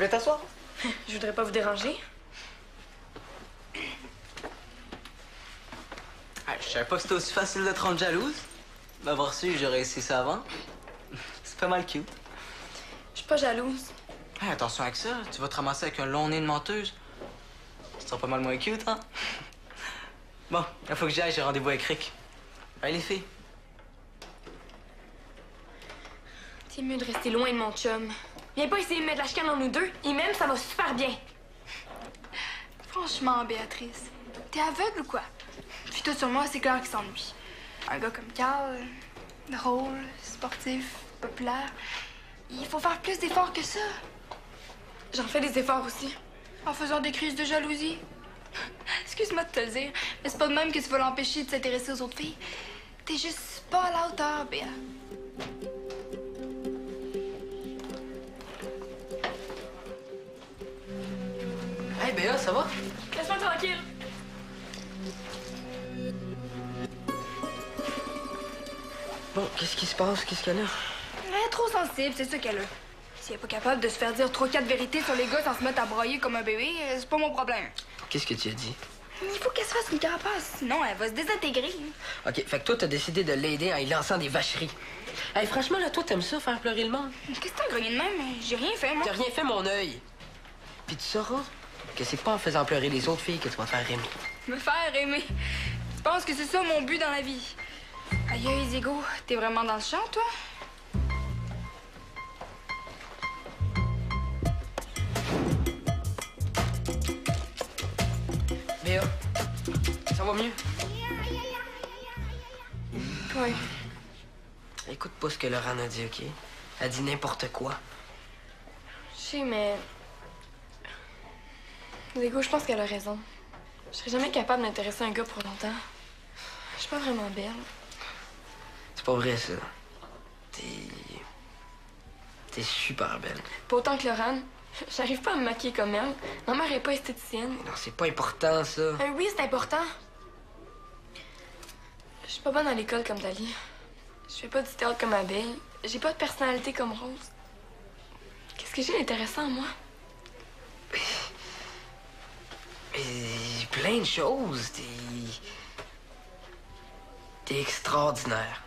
voulez t'asseoir? Je voudrais pas vous déranger. Je savais pas que c'était aussi facile de te rendre jalouse. M'avoir su, j'aurais essayé ça avant. C'est pas mal cute. Je suis pas jalouse. Hey, attention avec ça, tu vas te ramasser avec un long nez de menteuse. Ça sera pas mal moins cute, hein? Bon, il faut que j'y aille, j'ai rendez-vous avec Rick. Allez, les filles. C'est mieux de rester loin de mon chum. Viens pas essayer de mettre la chicane entre nous deux. Et même, ça va super bien. Franchement, Béatrice, t'es aveugle ou quoi? Puis toi, sur moi, c'est clair qu'il s'ennuie. Un gars comme Carl, drôle, sportif, populaire. Il faut faire plus d'efforts que ça. J'en fais des efforts aussi. En faisant des crises de jalousie. Excuse-moi de te le dire, mais c'est pas de même que tu vas l'empêcher de s'intéresser aux autres filles. T'es juste pas à la hauteur, Béa. Hey, Béa, ça va? Laisse-moi tranquille. Bon, qu'est-ce qui se passe? Qu'est-ce qu'elle a? Elle est trop sensible, c'est ça qu'elle a. Si elle est pas capable de se faire dire 3-4 vérités sur les gars sans se mettre à broyer comme un bébé, c'est pas mon problème. Qu'est-ce que tu as dit? Il faut qu'elle se fasse une carapace, sinon elle va se désintégrer. OK, fait que toi, t'as décidé de l'aider en y lançant des vacheries. Hey, franchement, là, toi, t'aimes ça, faire pleurer le monde? Qu'est-ce que t'as grogné de même? J'ai rien fait, moi. T'as rien fait, mon œil. Puis tu sauras que c'est pas en faisant pleurer les autres filles que tu vas te faire aimer. Me faire aimer. Tu penses que c'est ça mon but dans la vie? Aïe, aïe, Diego, t'es vraiment dans le champ, toi? Béa, ça va mieux? Oui. Écoute pas ce que Laurent a dit, OK? Elle dit n'importe quoi. Je sais, mais... Diego, je pense qu'elle a raison. Je serais jamais capable d'intéresser un gars pour longtemps. Je suis pas vraiment belle. C'est pas vrai, ça. T'es super belle. Pas autant que Laurent. J'arrive pas à me maquiller comme elle. Ma mère est pas esthéticienne. Non, c'est pas important, ça. Oui, c'est important. Je suis pas bonne à l'école comme Dali. Je fais pas du théâtre comme Abeille. J'ai pas de personnalité comme Rose. Qu'est-ce que j'ai d'intéressant, moi? Mais plein de choses. T'es extraordinaire.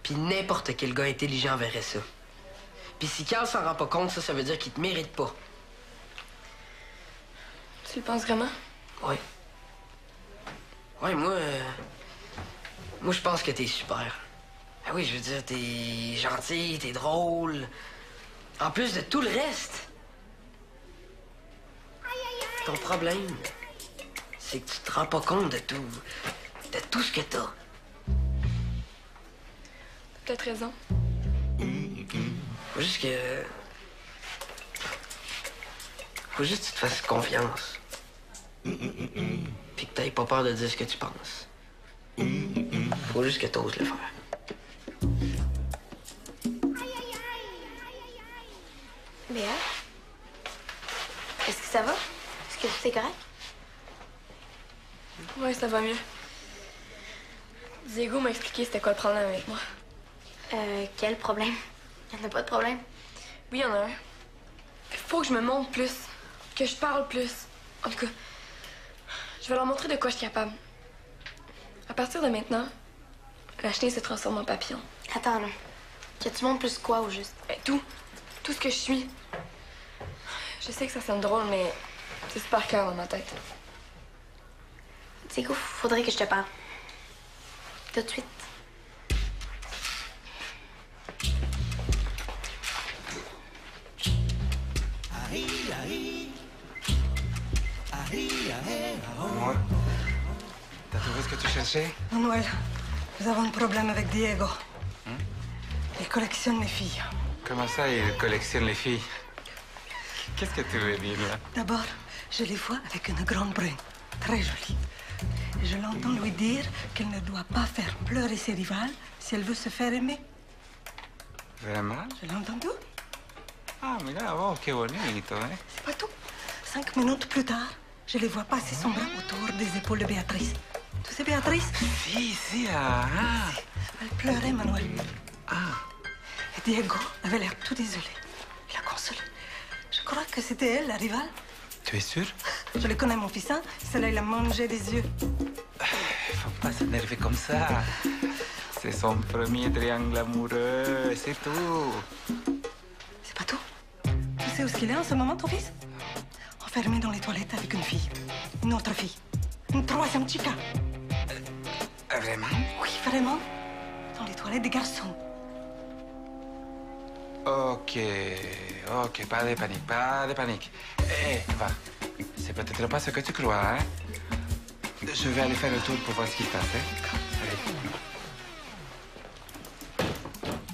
Puis n'importe quel gars intelligent verrait ça. Puis si Carl s'en rend pas compte, ça veut dire qu'il te mérite pas. Tu le penses vraiment? Ouais. Ouais, moi, je pense que t'es super. Ah oui, je veux dire, t'es gentil, t'es drôle. En plus de tout le reste. Ton problème, c'est que tu te rends pas compte de tout ce que t'as. T'as peut-être raison. Faut juste que... Faut juste que tu te fasses confiance. Puis que t'aies pas peur de dire ce que tu penses. Faut juste que t'oses le faire. Béa? Est-ce que ça va? Est-ce que tout est correct? Oui, ça va mieux. Diego m'a expliqué c'était quoi le problème avec moi. Quel problème? Il n'y en a pas de problème. Oui, il y en a un. Il faut que je me montre plus, que je parle plus. En tout cas, je vais leur montrer de quoi je suis capable. À partir de maintenant, la chenille se transforme en papillon. Attends, là. Que tu montres plus quoi, au juste? Tout. Tout ce que je suis. Je sais que ça sonne drôle, mais c'est super clair dans ma tête. Diego, faudrait que je te parle. Tout de suite. Moi, t'as trouvé ce que tu cherchais? Manuel, nous avons un problème avec Diego. Il collectionne les filles. Comment ça, il collectionne les filles? Qu'est-ce que tu veux dire, là? D'abord, je les vois avec une grande brune, très jolie. Et je l'entends lui dire qu'elle ne doit pas faire pleurer ses rivales si elle veut se faire aimer. Vraiment? Je l'ai entendu. Ah, mira, oh, qué bonito, hein? C'est pas tout. 5 minutes plus tard, je les vois passer son bras autour des épaules de Béatrice. Tu sais, Béatrice? Si, ah. Elle pleurait, Manuel. Ah. Et Diego avait l'air tout désolé. Il a consolé. crois que c'était elle, la rivale. Tu es sûr? Je le connais, mon fils, hein? Celle-là, il a mangé des yeux. Faut pas s'énerver comme ça. C'est son premier triangle amoureux, c'est tout. C'est pas tout. Tu sais où est-ce qu'il est en ce moment, ton fils? Enfermé dans les toilettes avec une fille. Une autre fille. Une troisième chica. Vraiment? Oui, vraiment. Dans les toilettes des garçons. Ok, pas de panique, pas de panique. Va. C'est peut-être pas ce que tu crois, hein? Je vais aller faire le tour pour voir ce qui se passe, hein? Allez.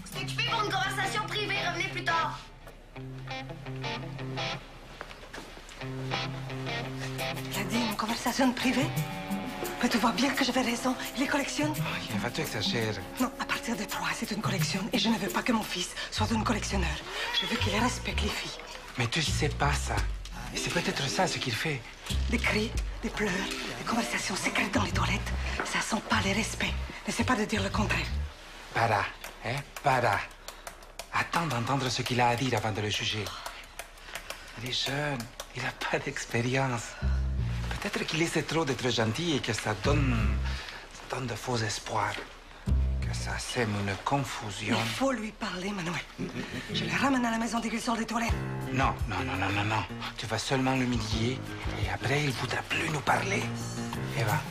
C'est occupé pour une conversation privée. Revenez plus tard. Il a dit une conversation privée. Mais tu vois bien que j'avais raison. Il les collectionne. Oh, va-tu exagérer? Non, à partir de 3, c'est une collection. Et je ne veux pas que mon fils soit un collectionneur. Je veux qu'il respecte les filles. Mais tu sais pas ça. Et c'est peut-être ça ce qu'il fait. Des cris, des pleurs, des conversations secrètes dans les toilettes. Ça sent pas le respect. N'essaie pas de dire le contraire. Para, hein? Para. Attends d'entendre ce qu'il a à dire avant de le juger. Il est jeune. Il n'a pas d'expérience. Peut-être qu'il essaie trop d'être gentil et que ça donne de faux espoirs. Que ça sème une confusion. Il faut lui parler, Manuel. Je le ramène à la maison dès qu'il sort des toilettes. Non. Tu vas seulement l'humilier et après, il ne voudra plus nous parler. Eva,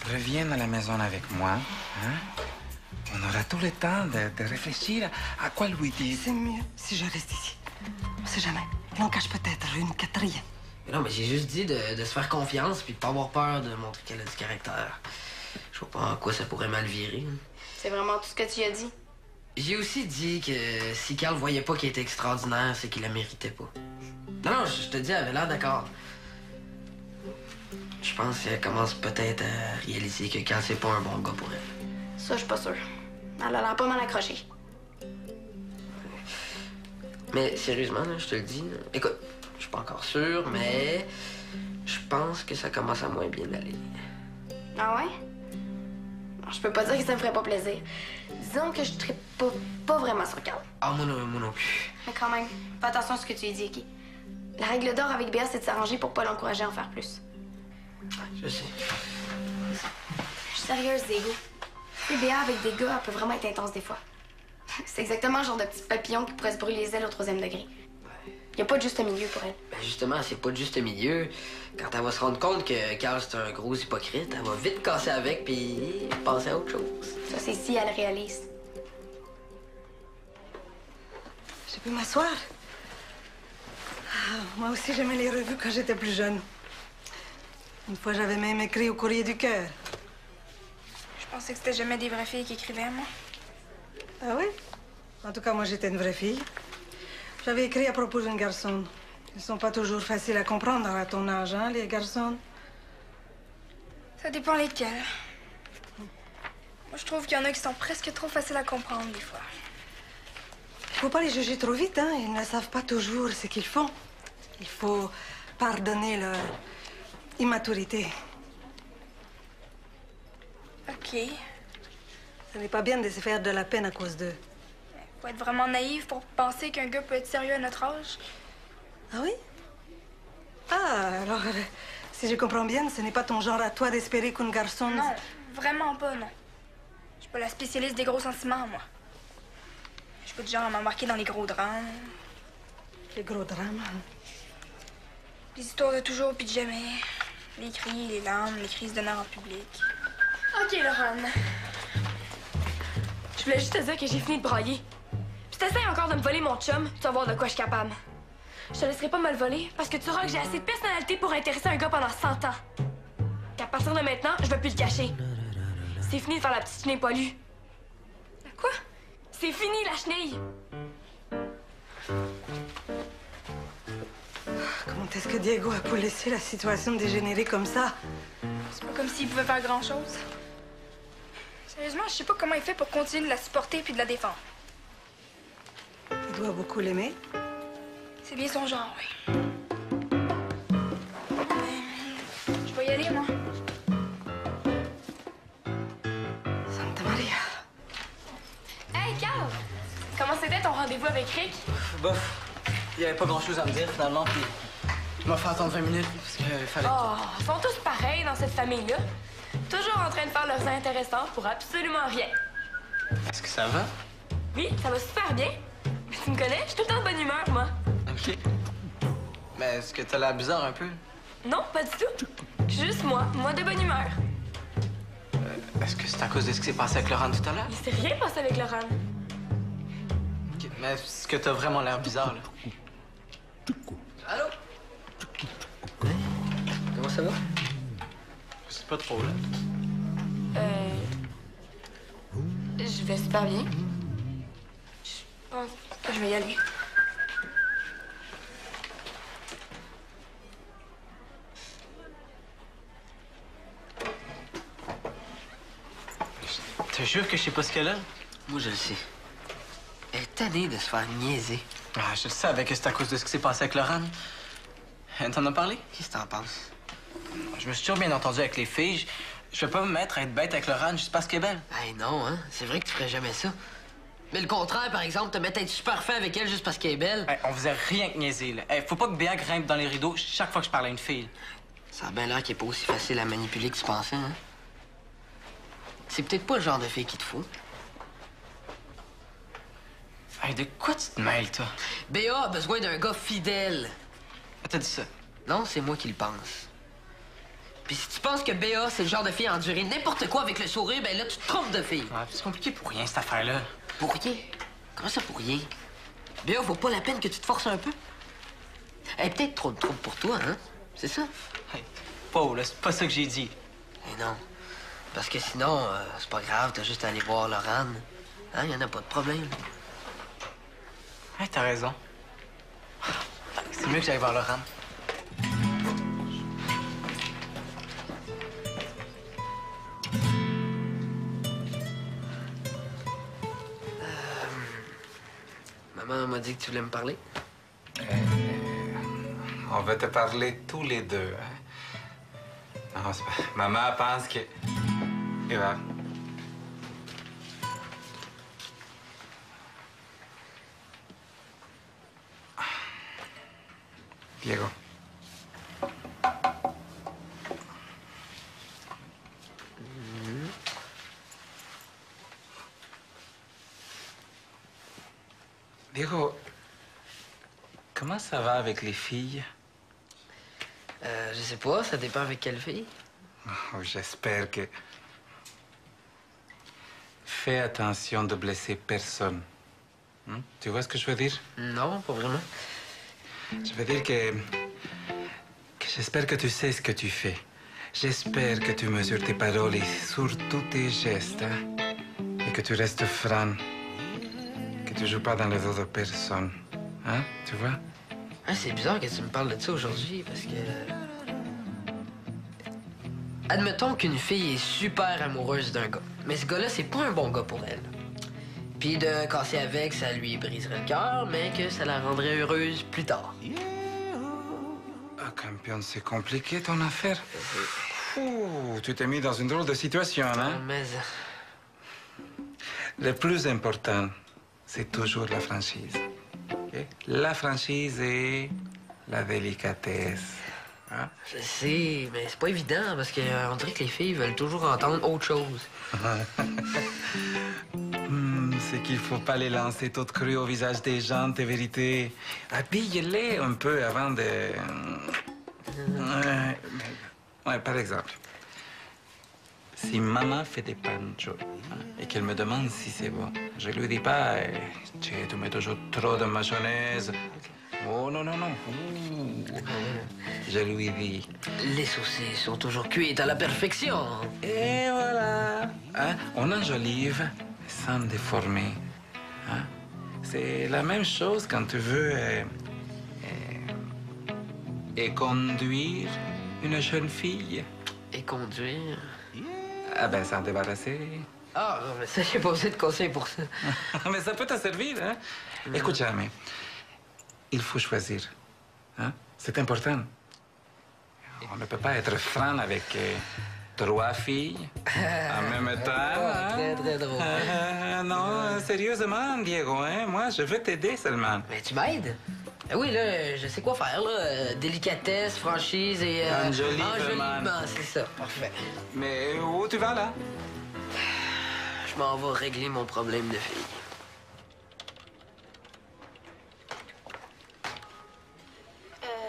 reviens à la maison avec moi. Hein? On aura tout le temps de réfléchir à quoi lui dire. C'est mieux si je reste ici. On sait jamais. Il en cache peut-être une quatrième. Mais non, mais j'ai juste dit de se faire confiance puis de pas avoir peur de montrer qu'elle a du caractère. Je vois pas en quoi ça pourrait mal virer. C'est vraiment tout ce que tu as dit. J'ai aussi dit que si Carl voyait pas qu'elle était extraordinaire, c'est qu'il la méritait pas. Non, je te dis, elle avait l'air d'accord. Je pense qu'elle commence peut-être à réaliser que Carl, c'est pas un bon gars pour elle. Ça, je suis pas sûre. Elle a l'air pas mal accrochée. Mais sérieusement, là, je te le dis, là, écoute, je suis pas encore sûr, mais je pense que ça commence à moins bien aller. Ah ouais? Non, je peux pas dire que ça me ferait pas plaisir. Disons que je trippe pas vraiment sur Carl. Ah, moi non plus. Mais quand même, fais attention à ce que tu dis, OK? La règle d'or avec Béa, c'est de s'arranger pour pas l'encourager à en faire plus. Je sais. Je suis sérieuse, Diego. Tu sais, Béa avec des gars, elle peut vraiment être intense des fois. C'est exactement le genre de petit papillon qui pourrait se brûler les ailes au 3e degré. Y a pas de juste milieu pour elle. Ben justement, c'est pas de juste milieu. Quand elle va se rendre compte que Carl, c'est un gros hypocrite, elle va vite casser avec puis passer à autre chose. Ça, c'est si elle réalise. Je peux m'asseoir? Moi aussi, j'aimais les revues quand j'étais plus jeune. Une fois, j'avais même écrit au Courrier du Cœur. Je pensais que c'était jamais des vraies filles qui écrivaient, moi. Ah oui? En tout cas, moi, j'étais une vraie fille. J'avais écrit à propos d'un garçon. Ils sont pas toujours faciles à comprendre à ton âge, hein, les garçons? Ça dépend lesquels. Moi, je trouve qu'il y en a qui sont presque trop faciles à comprendre, des fois. Il faut pas les juger trop vite, hein. Ils ne savent pas toujours ce qu'ils font. Il faut pardonner leur immaturité. OK. Ce n'est pas bien de se faire de la peine à cause d'eux. Faut être vraiment naïf pour penser qu'un gars peut être sérieux à notre âge. Ah oui? Ah, alors, si je comprends bien, ce n'est pas ton genre à toi d'espérer qu'un garçon... Non, vraiment pas, non. Je suis pas la spécialiste des gros sentiments, moi. Je suis pas du genre à m'embarquer dans les gros drames. Les gros drames. Les histoires de toujours puis de jamais. Les cris, les larmes, les crises de nerfs en public. OK, Laurent. Je voulais juste te dire que j'ai fini de brailler. Puis t'essayes encore de me voler mon chum, tu vas voir de quoi je suis capable. Je te laisserai pas me le voler parce que tu sauras que j'ai assez de personnalité pour intéresser un gars pendant 100 ans. Qu'à partir de maintenant, je vais plus le cacher. C'est fini de faire la petite chenille poilue. Quoi? C'est fini, la chenille! Comment est-ce que Diego a pu laisser la situation dégénérer comme ça? C'est pas comme s'il pouvait faire grand-chose. Sérieusement, je sais pas comment il fait pour continuer de la supporter puis de la défendre. Il doit beaucoup l'aimer. C'est bien son genre, oui. Je vais y aller, moi. Santa Maria. Hey, Carl! Comment c'était ton rendez-vous avec Rick? Bof. Il y avait pas grand-chose à me dire, finalement, puis je m'ai fait attendre 20 minutes parce qu'il fallait... Oh, ils sont tous pareils dans cette famille-là. Toujours en train de faire leurs intéressants pour absolument rien. Est-ce que ça va? Oui, ça va super bien. Mais tu me connais, je suis tout le temps de bonne humeur, moi. OK. Mais est-ce que t'as l'air bizarre un peu? Non, pas du tout. Juste moi de bonne humeur. Est-ce que c'est à cause de ce qui s'est passé avec Laurent tout à l'heure? Il s'est rien passé avec Laurent. OK. Mais est-ce que t'as vraiment l'air bizarre, là? Allô? Comment ça va? Je sais pas trop, là. Je vais super bien. Je pense que je vais y aller. Je te jure que je sais pas ce qu'elle a. Moi, je le sais. Elle est tannée de se faire niaiser. Ah, je le savais que c'était à cause de ce qui s'est passé avec Laurent. T'en as parlé? Qu'est-ce que t'en penses? Je me suis toujours bien entendu avec les filles. Je vais pas me mettre à être bête avec Laurent juste parce qu'elle est belle. Hey, non, hein? C'est vrai que tu ferais jamais ça. Mais le contraire, par exemple, te mettre à être super fin avec elle juste parce qu'elle est belle. Hey, on faisait rien que niaiser, là. Hey, faut pas que Béa grimpe dans les rideaux chaque fois que je parle à une fille. Ça a bien l'air qu'elle est pas aussi facile à manipuler que tu pensais, hein? C'est peut-être pas le genre de fille qu'il te faut. Hey, de quoi tu te mêles, toi? Béa a besoin d'un gars fidèle. T'as dit ça? Non, c'est moi qui le pense. Puis si tu penses que Béa, c'est le genre de fille à endurer n'importe quoi avec le sourire, ben là, tu te trompes de fille. Ouais, c'est compliqué pour rien, cette affaire-là. Pour rien? Comment ça pour rien? Béa, vaut pas la peine que tu te forces un peu? Elle est peut-être trop de trouble pour toi, hein? C'est ça? Hey, Paul, là, c'est pas ça que j'ai dit. Eh non. Parce que sinon, c'est pas grave, t'as juste à aller voir Laurent. Hein? Y en a pas de problème. Hey, t'as raison. C'est mieux que j'aille voir Laurent. Maman m'a dit que tu voulais me parler. On va te parler tous les deux. Hein? Non, c'est pas... Maman pense que... Et va. Diego. Diego, comment ça va avec les filles? Je sais pas, ça dépend avec quelle fille. Oh, j'espère que... Fais attention de blesser personne. Hmm? Tu vois ce que je veux dire? Non, pas vraiment. Je veux dire que j'espère que tu sais ce que tu fais. J'espère que tu mesures tes paroles et surtout tes gestes, hein? Et que tu restes franc. Que tu joues pas dans le dos de personne. Hein? Tu vois? Ah, c'est bizarre que tu me parles de ça aujourd'hui, parce que... Admettons qu'une fille est super amoureuse d'un gars. Mais ce gars-là, c'est pas un bon gars pour elle. Puis de casser avec, ça lui briserait le cœur, mais que ça la rendrait heureuse plus tard. Ah, campion, c'est compliqué ton affaire. Ouh, tu t'es mis dans une drôle de situation, hein? Mais... Le plus important, c'est toujours la franchise. Okay? La franchise et la délicatesse. Hein? Je sais, mais c'est pas évident, parce que on dirait que les filles veulent toujours entendre autre chose. C'est qu'il faut pas les lancer toutes crues au visage des gens, tes vérités. Habille-les un peu avant de... Ouais, par exemple, si maman fait des panchos et qu'elle me demande si c'est bon, je lui dis pas « Tu mets toujours trop de mayonnaise ». Oh non, non, non. Je lui dis... Les saucisses sont toujours cuites à la perfection. Et voilà. Hein? On enjolive sans déformer. Hein? C'est la même chose quand tu veux et conduire une jeune fille. Et conduire? Ah ben, s'en débarrasser. Ah, mais ça, j'ai pas besoin de conseils pour ça. Mais ça peut te servir, hein? Écoute, Jamie, il faut choisir. Hein? C'est important. On ne peut pas être franc avec 3 filles en même temps. Hein? Très, très drôle. Non, sérieusement, Diego, hein? Moi, je veux t'aider seulement. Mais tu m'aides? Ben oui, là, je sais quoi faire, là. Délicatesse, franchise et... Enjolivement. C'est ça, parfait. Mais où tu vas, là? Je m'en vais régler mon problème de fille.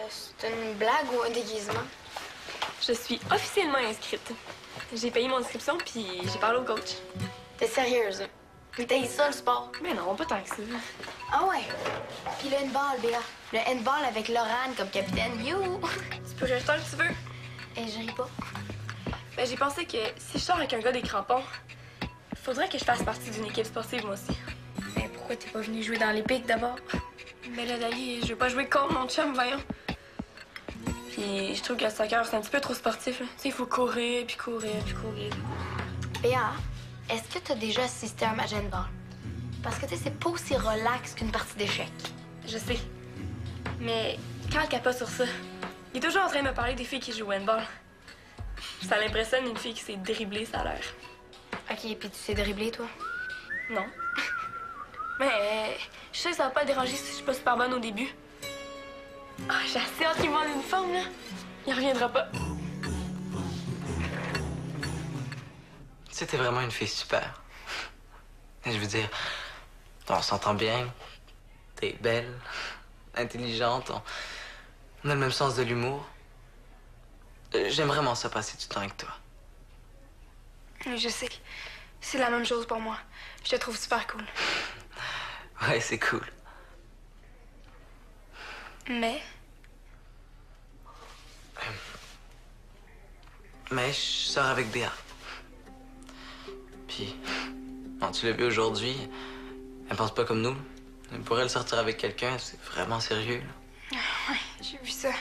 C'est une blague ou un déguisement? Je suis officiellement inscrite. J'ai payé mon inscription, puis j'ai parlé au coach. T'es sérieuse? Puis t'as ça, le sport? Mais non, pas tant que ça. Ah ouais. Puis le handball, Béa. Le handball avec Laurane comme capitaine. You! Tu peux rire tant que tu veux. Et je ris pas. Ben, j'ai pensé que si je sors avec un gars des crampons, faudrait que je fasse partie d'une équipe sportive, moi aussi. Mais pourquoi t'es pas venu jouer dans les pics d'abord? Mais là, Dali, je veux pas jouer contre mon chum, voyons. Puis je trouve que le soccer, c'est un petit peu trop sportif, là. Tu sais, il faut courir, puis courir, puis courir. Béa, est-ce que t'as déjà assisté à un match handball? Parce que tu sais, c'est pas aussi relax qu'une partie d'échecs. Je sais. Mais Carl capote sur ça. Il est toujours en train de me parler des filles qui jouent au handball. Ça l'impressionne, une fille qui s'est dribblée, ça a l'air. OK, puis tu sais dribbler, toi? Non. Mais je sais que ça va pas le déranger si je suis pas super bonne au début. Ah, j'ai assez hâte qu'il me vende une forme, là. Il reviendra pas. Tu sais, t'es vraiment une fille super. Je veux dire, on s'entend bien. T'es belle, intelligente. On a le même sens de l'humour. J'aime vraiment ça passer du temps avec toi. Je sais. C'est la même chose pour moi. Je te trouve super cool. Ouais, c'est cool. Mais je sors avec Béa. Puis, bon, tu l'as vu aujourd'hui, elle pense pas comme nous. Pour elle, sortir avec quelqu'un, c'est vraiment sérieux, là. Ouais, j'ai vu ça.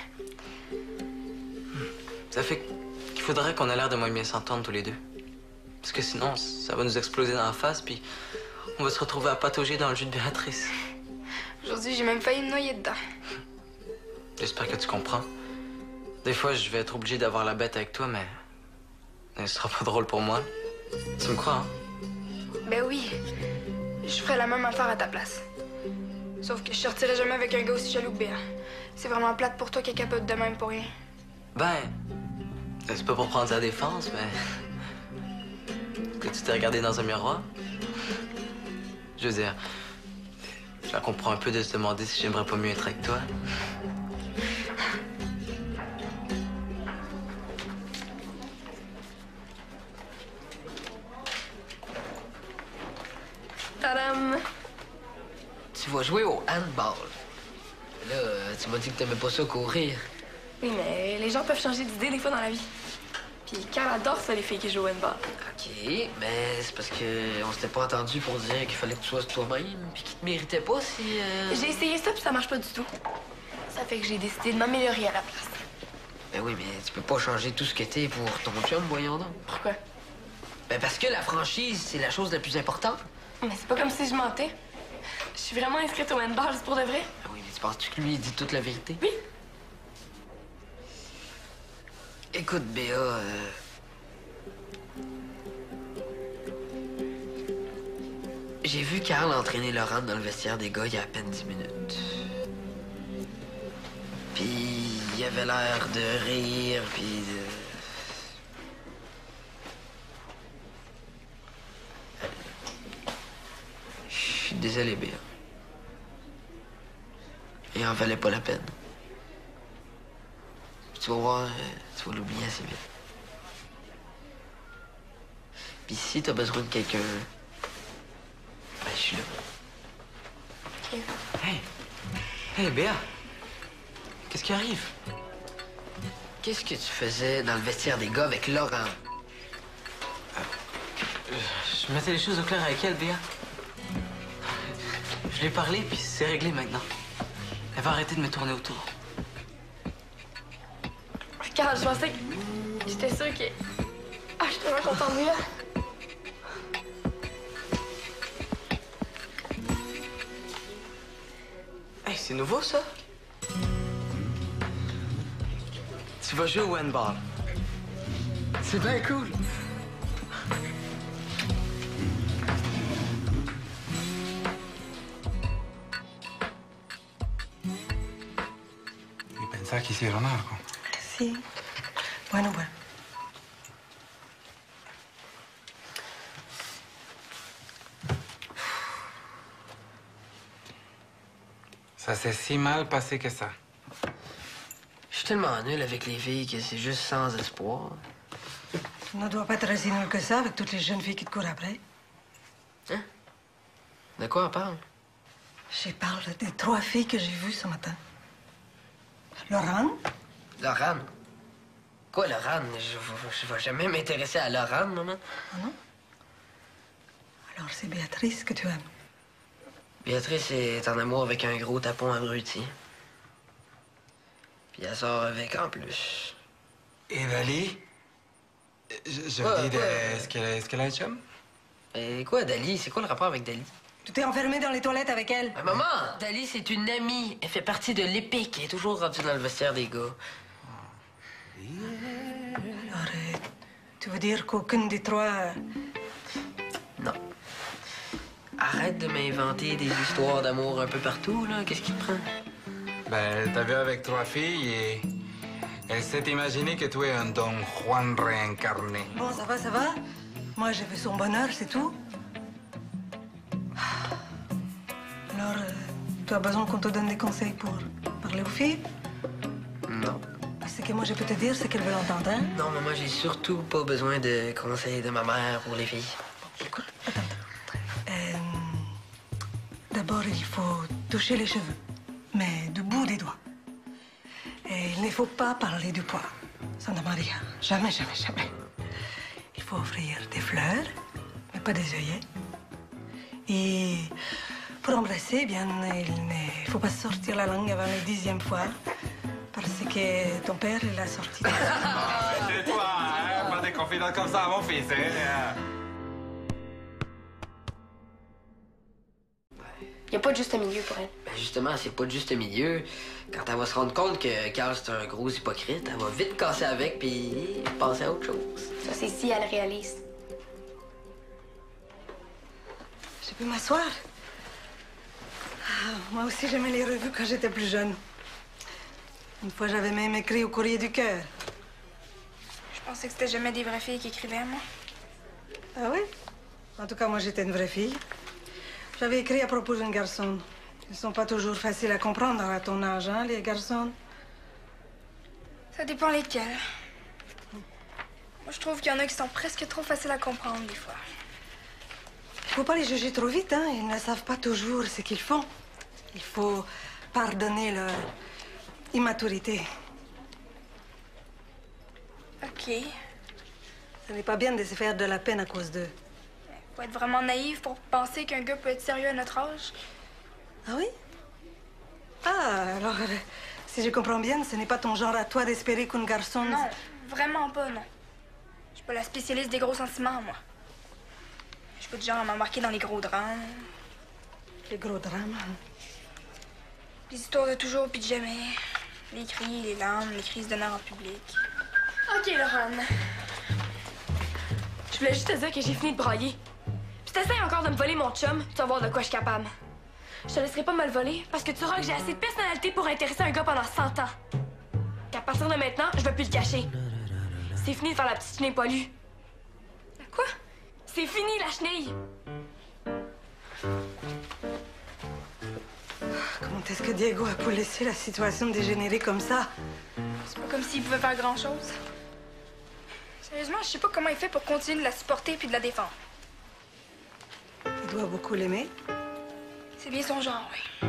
Ça fait qu'il faudrait qu'on ait l'air de moins bien s'entendre tous les deux. Parce que sinon, ça va nous exploser dans la face, puis on va se retrouver à patauger dans le jus de Béatrice. Aujourd'hui, j'ai même failli me noyer dedans. J'espère que tu comprends. Des fois, je vais être obligé d'avoir la bête avec toi, mais ce sera pas drôle pour moi. Tu me crois, hein? Ben oui. Je ferais la même affaire à ta place. Sauf que je sortirais jamais avec un gars aussi jaloux que Béa. C'est vraiment plate pour toi qui est capable de même pour rien. Ben, c'est pas pour prendre sa défense, mais... que tu t'es regardé dans un miroir. Je veux dire, je la comprends un peu de se demander si j'aimerais pas mieux être avec toi. Tadam! Tu vas jouer au handball. Là, tu m'as dit que t'aimais pas ça courir. Oui, mais les gens peuvent changer d'idée des fois dans la vie. Puis Carl adore ça, les filles qui jouent au handball. OK, mais c'est parce que on s'était pas entendu pour dire qu'il fallait que tu sois toi-même puis qu'il te méritait pas si... J'ai essayé ça, puis ça marche pas du tout. Ça fait que j'ai décidé de m'améliorer à la place. Ben oui, mais tu peux pas changer tout ce que t'es pour ton chum, voyons donc. Pourquoi? Ben parce que la franchise, c'est la chose la plus importante. Mais c'est pas comme si je mentais. Je suis vraiment inscrite au handball, c'est pour de vrai. Ben oui, mais tu penses-tu que lui, il dit toute la vérité? Oui. Écoute, Béa, j'ai vu Carl entraîner Laurent dans le vestiaire des gars il y a à peine 10 minutes. Puis il avait l'air de rire, puis de... Je suis désolé, Béa. Il en valait pas la peine. Tu vas voir, tu vas l'oublier assez vite. Puis si t'as besoin de quelqu'un, ben je suis là. OK. Hey! Hey, Béa! Qu'est-ce qui arrive? Qu'est-ce que tu faisais dans le vestiaire des gars avec Laurent? Je mettais les choses au clair avec elle, Béa. Je lui ai parlé, puis c'est réglé maintenant. Elle va arrêter de me tourner autour. Carl, je pensais que... J'étais sûre que... Ah, je suis tellement contente de lui, là. Hey, c'est nouveau, ça? Tu vas jouer au handball. C'est bien cool. Quizá quisieron algo. Sí. Bueno, bueno. Ça s'est si mal passé que ça. Je suis tellement nul avec les filles que c'est juste sans espoir. Tu ne dois pas être si nul que ça avec toutes les jeunes filles qui te courent après. Hein? De quoi on parle? Je parle des 3 filles que j'ai vues ce matin. Laurent, Laurane? Quoi, Laurane? Je vais jamais m'intéresser à Laurane, maman. ah non? Alors c'est Béatrice que tu aimes. Béatrice est en amour avec un gros tapon abruti. Puis elle sort avec en plus. Et Dali? Je Ouais, me dis, ouais. est-ce qu'elle a un chum? Et quoi, Dali? C'est quoi le rapport avec Dali? Tu t'es enfermé dans les toilettes avec elle. Mais maman, Dali, c'est une amie. Elle fait partie de l'Épique. Elle est toujours rendue dans le vestiaire des gars. Alors, tu veux dire qu'aucune des 3... Non. Arrête de m'inventer des histoires d'amour un peu partout, là. Qu'est-ce qui te prend? Ben, elle t'a vu avec 3 filles et elle s'est imaginée que tu es un Don Juan réincarné. Bon, ça va, ça va. Moi, j'ai fait son bonheur, c'est tout. Alors, tu as besoin qu'on te donne des conseils pour parler aux filles? Non. Ce que moi, je peux te dire, c'est qu'elles veulent entendre, hein? Non, maman, j'ai surtout pas besoin de conseils de ma mère pour les filles. Écoute, attends. D'abord, il faut toucher les cheveux, mais du bout des doigts. Et il ne faut pas parler du poids. Santa Maria. Jamais, jamais, jamais. Il faut offrir des fleurs, mais pas des œillets. Et pour embrasser, bien, il ne faut pas sortir la langue avant la 10e fois, parce que ton père, il a sorti. C'est toi, hein? Pas des confidences comme ça à mon fils, hein? Il n'y a pas de juste milieu pour elle. Ben justement, c'est pas de juste milieu. Quand elle va se rendre compte que Carl, c'est un gros hypocrite, elle va vite casser avec puis passer à autre chose. Ça, c'est si elle réalise. Je peux m'asseoir? Moi aussi, j'aimais les revues quand j'étais plus jeune. Une fois, j'avais même écrit au Courrier du Cœur. Je pensais que c'était jamais des vraies filles qui écrivaient, moi. Ah oui? En tout cas, moi, j'étais une vraie fille. J'avais écrit à propos d'un garçon. Ils sont pas toujours faciles à comprendre à ton âge, hein, les garçons? Ça dépend lesquels. Moi, je trouve qu'il y en a qui sont presque trop faciles à comprendre, des fois. Il faut pas les juger trop vite, hein. Ils ne savent pas toujours ce qu'ils font. Il faut pardonner leur immaturité. OK. Ce n'est pas bien de se faire de la peine à cause d'eux. Faut être vraiment naïf pour penser qu'un gars peut être sérieux à notre âge. Ah oui? Ah, alors, si je comprends bien, ce n'est pas ton genre à toi d'espérer qu'un garçon... Non, vraiment pas, non. Je suis pas la spécialiste des gros sentiments, moi. Je suis pas du genre à m'embarquer dans les gros drames. Les gros drames. Les histoires de toujours puis de jamais. Les cris, les larmes, les crises de nerfs en public. OK, Laurent. Je voulais juste te dire que j'ai fini de brailler. Puis t'essayes encore de me voler mon chum, tu vas voir de quoi je suis capable. Je te laisserai pas me le voler parce que tu sauras que j'ai assez de personnalité pour intéresser un gars pendant 100 ans. Qu'à partir de maintenant, je vais plus le cacher. C'est fini de faire la petite chenille poilue. Quoi? C'est fini, la chenille! Comment est-ce que Diego a pu laisser la situation dégénérer comme ça? C'est pas comme s'il pouvait faire grand-chose. Sérieusement, je sais pas comment il fait pour continuer de la supporter puis de la défendre. Il doit beaucoup l'aimer. C'est bien son genre, oui.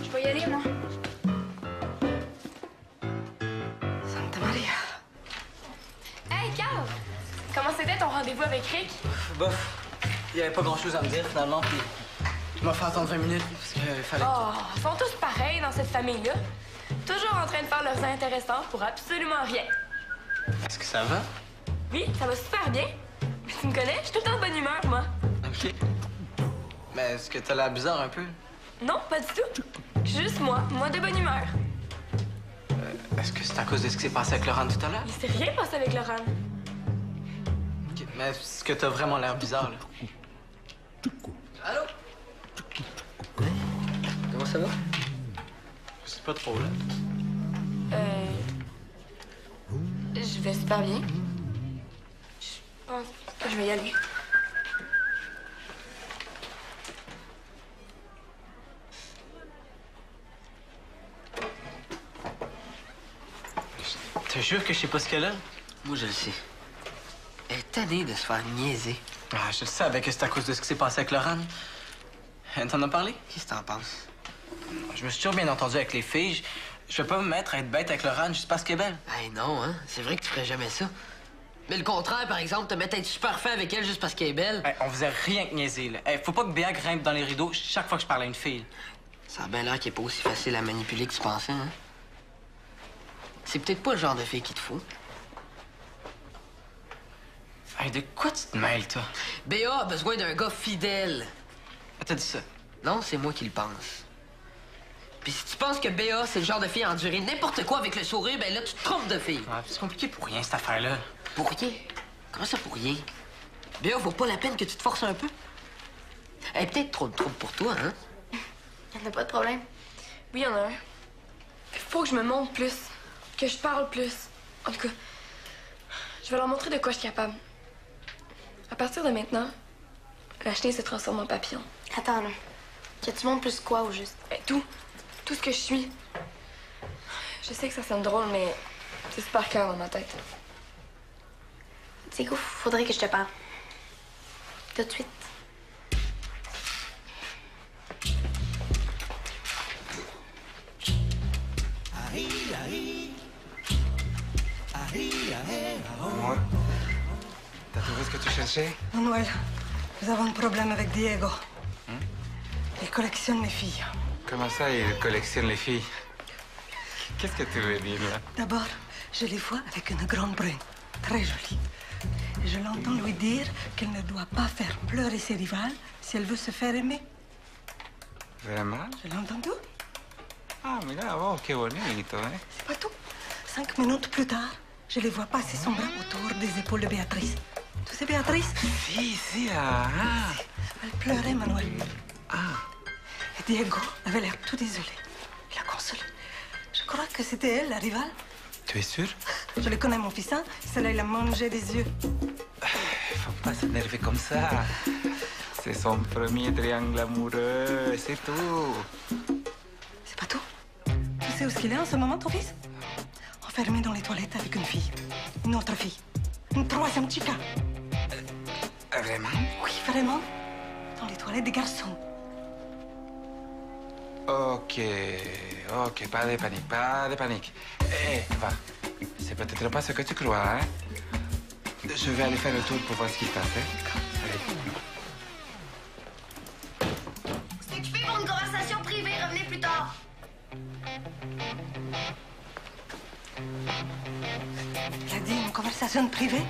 Je vais y aller, moi. Santa Maria. Hey, Carl! Comment c'était ton rendez-vous avec Rick? Bof, il y avait pas grand-chose à me dire finalement, puis je m'en fais attendre 20 minutes parce qu'il fallait... Oh, ils sont tous pareils dans cette famille-là. Toujours en train de faire leurs intéressants pour absolument rien. Est-ce que ça va? Oui, ça va super bien. Mais tu me connais, je suis tout le temps de bonne humeur, moi. OK. Mais est-ce que t'as l'air bizarre un peu? Non, pas du tout. Juste moi de bonne humeur. Est-ce que c'est à cause de ce qui s'est passé avec Laurent tout à l'heure? Il s'est rien passé avec Laurent. OK. Mais est-ce que t'as vraiment l'air bizarre, là? Allô? Comment ça va? C'est pas trop, là. Je vais super bien. Je pense que je vais y aller. T'es sûr que je sais pas ce qu'elle a? Moi, je le sais. Elle est tannée de se faire niaiser. Ah, je le savais que c'était à cause de ce qui s'est passé avec Laurent. Elle t'en a parlé? Qu'est-ce que t'en penses? Je me suis toujours bien entendu avec les filles. Je vais pas me mettre à être bête avec Laurent juste parce qu'elle est belle. Eh non, hein? C'est vrai que tu ferais jamais ça. Mais le contraire, par exemple, te mettre à être super fin avec elle juste parce qu'elle est belle. Hey, on faisait rien que niaiser, là. Hey, faut pas que Béa grimpe dans les rideaux chaque fois que je parle à une fille. Ça a bien l'air qu'il est pas aussi facile à manipuler que tu pensais, hein? C'est peut-être pas le genre de fille qu'il te faut. Hey, de quoi tu te mêles, toi? Béa a besoin d'un gars fidèle. Ah, t'as dit ça? Non, c'est moi qui le pense. Puis si tu penses que Béa, c'est le genre de fille à endurer n'importe quoi avec le sourire, ben là, tu te trompes de fille. Ah, c'est compliqué pour rien, cette affaire-là. Pour rien? Comment ça pour rien? Béa, vaut pas la peine que tu te forces un peu? Elle est peut-être trop de trouble pour toi, hein? Y'en a pas de problème. Oui, il y en a un. Il faut que je me montre plus, que je parle plus. En tout cas, je vais leur montrer de quoi je suis capable. À partir de maintenant, la chenille se transforme en papillon. Attends, là. Que tu montres plus quoi, au juste? Tout. Tout ce que je suis. Je sais que ça sonne drôle, mais c'est super clair dans ma tête. Diego, faudrait que je te parle. Tout de suite. Amor, t'as trouvé ce que tu cherchais? Manuel, nous avons un problème avec Diego. Il collectionne les filles. Comment ça, il collectionne les filles? Qu'est-ce que tu veux dire, là? D'abord, je les vois avec une grande brune, très jolie. Et je l'entends lui dire qu'elle ne doit pas faire pleurer ses rivales si elle veut se faire aimer. Vraiment? Je l'ai entendu. Ah, mira, oh, qué bonito, hein? C'est pas tout. 5 minutes plus tard, je les vois passer son bras autour des épaules de Béatrice. Tu sais, Béatrice? Si, si, ah. Elle pleurait, Manuel. Ah. Et Diego avait l'air tout désolé. Il la consolé. Je crois que c'était elle, la rivale. Tu es sûr? Je le connais, mon fils, hein? Celle-là, il a mangé des yeux. Faut pas s'énerver comme ça. C'est son premier triangle amoureux, c'est tout. C'est pas tout. Tu sais où est-ce qu'il est en ce moment, ton fils? Enfermé dans les toilettes avec une fille. Une autre fille. Une troisième chica. Vraiment? Oui, vraiment. Dans les toilettes des garçons. Ok, ok, pas de panique, pas de panique. Eh, va. C'est peut-être pas ce que tu crois, hein? Je vais aller faire le tour pour voir ce qui se passe, hein? Allez. C'est occupé pour une conversation privée. Revenez plus tard. Il a dit une conversation privée.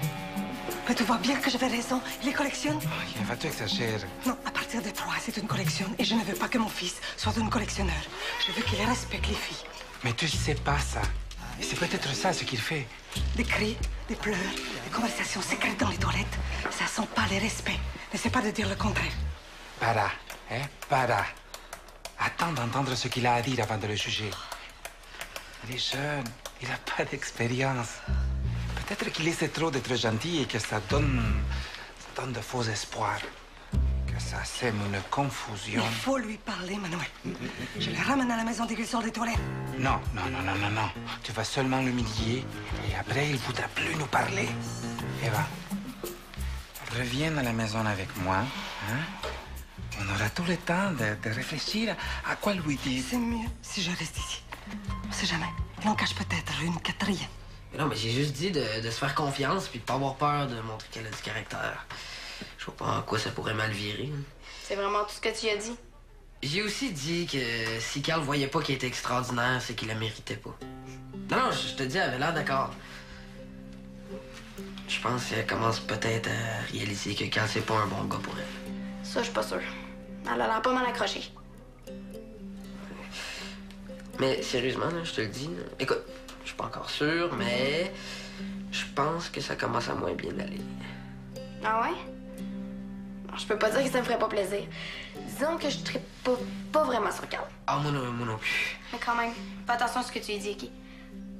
Mais tu vois bien que j'avais raison. Il les collectionne. Oye, va, tu exagères. Non, à partir de 3, c'est une collection. Et je ne veux pas que mon fils soit un collectionneur. Je veux qu'il respecte les filles. Mais tu sais pas ça. Et c'est peut-être ça ce qu'il fait. Des cris, des pleurs, des conversations secrètes dans les toilettes. Ça sent pas le respect. N'essaie pas de dire le contraire. Para, hein? Para. Attends d'entendre ce qu'il a à dire avant de le juger. Il est jeune. Il n'a pas d'expérience. Peut-être qu'il essaie trop d'être gentil et que ça donne de faux espoirs. Que ça sème une confusion. Il faut lui parler, Manuel. Je le ramène à la maison dès qu'il sort des toilettes. Non, non, non, non, non, non. Tu vas seulement l'humilier et après, il ne voudra plus nous parler. Eva, reviens à la maison avec moi. Hein? On aura tout le temps de réfléchir à quoi lui dire. C'est mieux si je reste ici. On sait jamais. Il en cache peut-être une quatrième. Mais non, mais j'ai juste dit de se faire confiance puis de pas avoir peur de montrer qu'elle a du caractère. Je vois pas en quoi ça pourrait mal virer. C'est vraiment tout ce que tu as dit. J'ai aussi dit que si Carl voyait pas qu'elle était extraordinaire, c'est qu'il la méritait pas. Non, je te dis, elle avait l'air d'accord. Je pense qu'elle commence peut-être à réaliser que Carl, c'est pas un bon gars pour elle. Ça, je suis pas sûre. Elle a l'air pas mal accrochée. Mais sérieusement, là, je te le dis, là, écoute, je suis pas encore sûr, mais je pense que ça commence à moins bien aller. Ah ouais? Alors, je peux pas dire que ça me ferait pas plaisir. Disons que je trippe pas vraiment sur Carl. Ah, moi non plus. Mais quand même, fais attention à ce que tu lui dis, OK?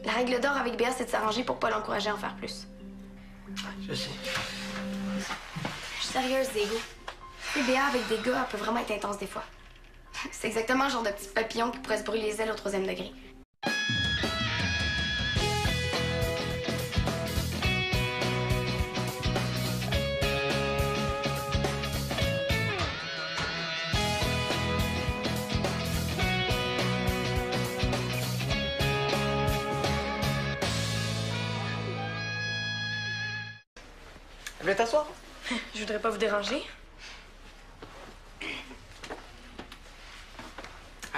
La règle d'or avec Béa, c'est de s'arranger pour pas l'encourager à en faire plus. Je sais. Je suis sérieuse, Diego. Tu sais, Béa avec des gars, elle peut vraiment être intense des fois. C'est exactement le genre de petit papillon qui pourrait se brûler les ailes au 3e degré. Viens t'asseoir. Je voudrais pas vous déranger.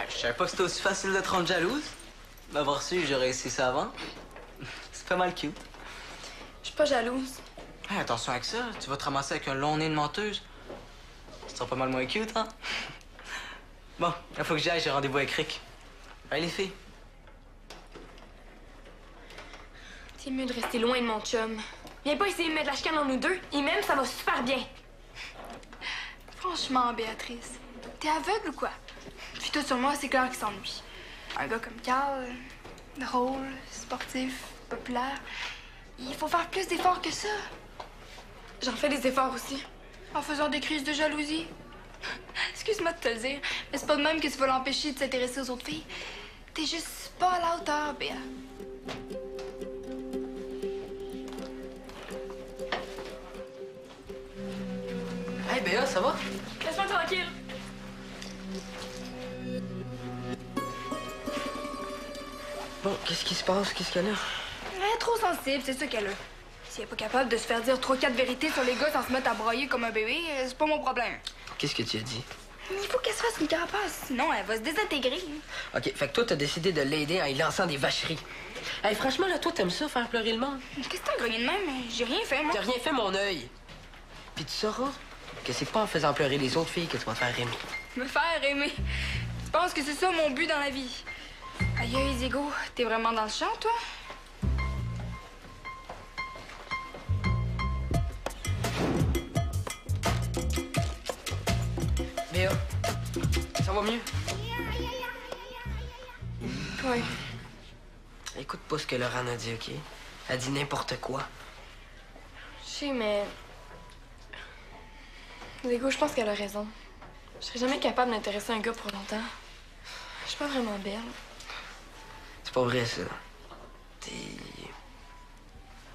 Je savais pas que c'était aussi facile de te rendre jalouse. M'avoir su, j'aurais essayé ça avant. C'est pas mal cute. Je suis pas jalouse. Hey, attention avec ça, tu vas te ramasser avec un long nez de menteuse. Ça sera pas mal moins cute, hein? Bon, il faut que j'y aille, j'ai rendez-vous avec Rick. Allez, les filles. C'est mieux de rester loin de mon chum. Viens pas essayer de mettre la chicane entre nous deux. Il m'aime, ça va super bien. Franchement, Béatrice, t'es aveugle ou quoi? Puis toi, sur moi, c'est clair qu'il s'ennuie. Un gars comme Carl, drôle, sportif, populaire. Il faut faire plus d'efforts que ça. J'en fais des efforts aussi. En faisant des crises de jalousie. Excuse-moi de te le dire, mais c'est pas de même que tu vas l'empêcher de s'intéresser aux autres filles. T'es juste pas à la hauteur, Béa. Hey, Béa, ça va? Laisse-moi tranquille. Bon, qu'est-ce qui se passe? Qu'est-ce qu'elle a? Elle est trop sensible, c'est ça qu'elle a. Si elle est pas capable de se faire dire 3-4 vérités sur les gars sans se mettre à broyer comme un bébé, c'est pas mon problème. Qu'est-ce que tu as dit? Il faut qu'elle se fasse une carapace, sinon elle va se désintégrer. OK, fait que toi, t'as décidé de l'aider en y lançant des vacheries. Hey, franchement, là, toi, t'aimes ça, faire pleurer le monde? Qu'est-ce que t'as grogné de même? J'ai rien fait, moi. T'as rien fait, mon œil. Puis tu sauras que c'est pas en faisant pleurer les autres filles que tu vas te faire aimer. Me faire aimer. Tu penses que c'est ça mon but dans la vie? Aïe, aïe, Diego, t'es vraiment dans le champ, toi? Béa, ça va mieux? Oui. Écoute pas ce que Laurent a dit, OK? Elle dit n'importe quoi. Je sais, mais... Diego, je pense qu'elle a raison. Je serais jamais capable d'intéresser un gars pour longtemps. Je suis pas vraiment belle. C'est pas vrai, ça.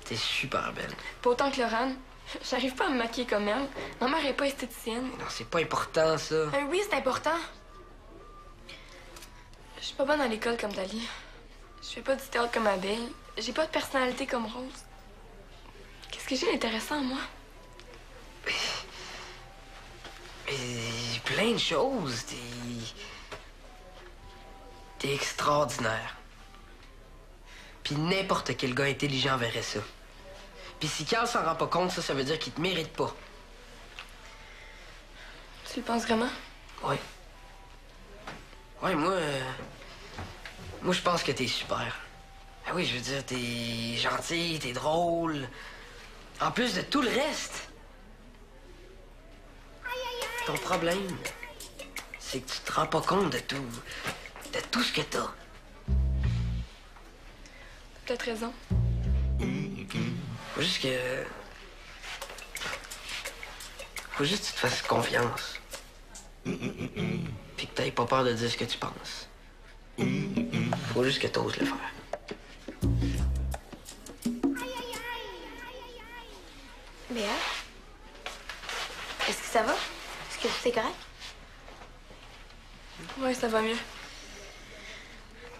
T'es super belle. Pas autant que Laurent. J'arrive pas à me maquiller comme elle. Ma mère est pas esthéticienne. Non, c'est pas important, ça. Oui, c'est important. Je suis pas bonne à l'école comme Dali. Je fais pas du théâtre comme Abel. J'ai pas de personnalité comme Rose. Qu'est-ce que j'ai d'intéressant, moi? Mais plein de choses. T'es extraordinaire. Puis n'importe quel gars intelligent verrait ça. Puis si Carl s'en rend pas compte, ça veut dire qu'il te mérite pas. Tu le penses vraiment? Ouais. Ouais, moi, je pense que t'es super. Ah oui, je veux dire, t'es gentil, t'es drôle. En plus de tout le reste. Ton problème, c'est que tu te rends pas compte de tout ce que t'as. T'as peut-être raison. Faut juste que... Faut juste que tu te fasses confiance. Puis que t'aies pas peur de dire ce que tu penses. Faut juste que t'oses le faire. Béa? Est-ce que ça va? Est-ce que tout est correct? Ouais, ça va mieux.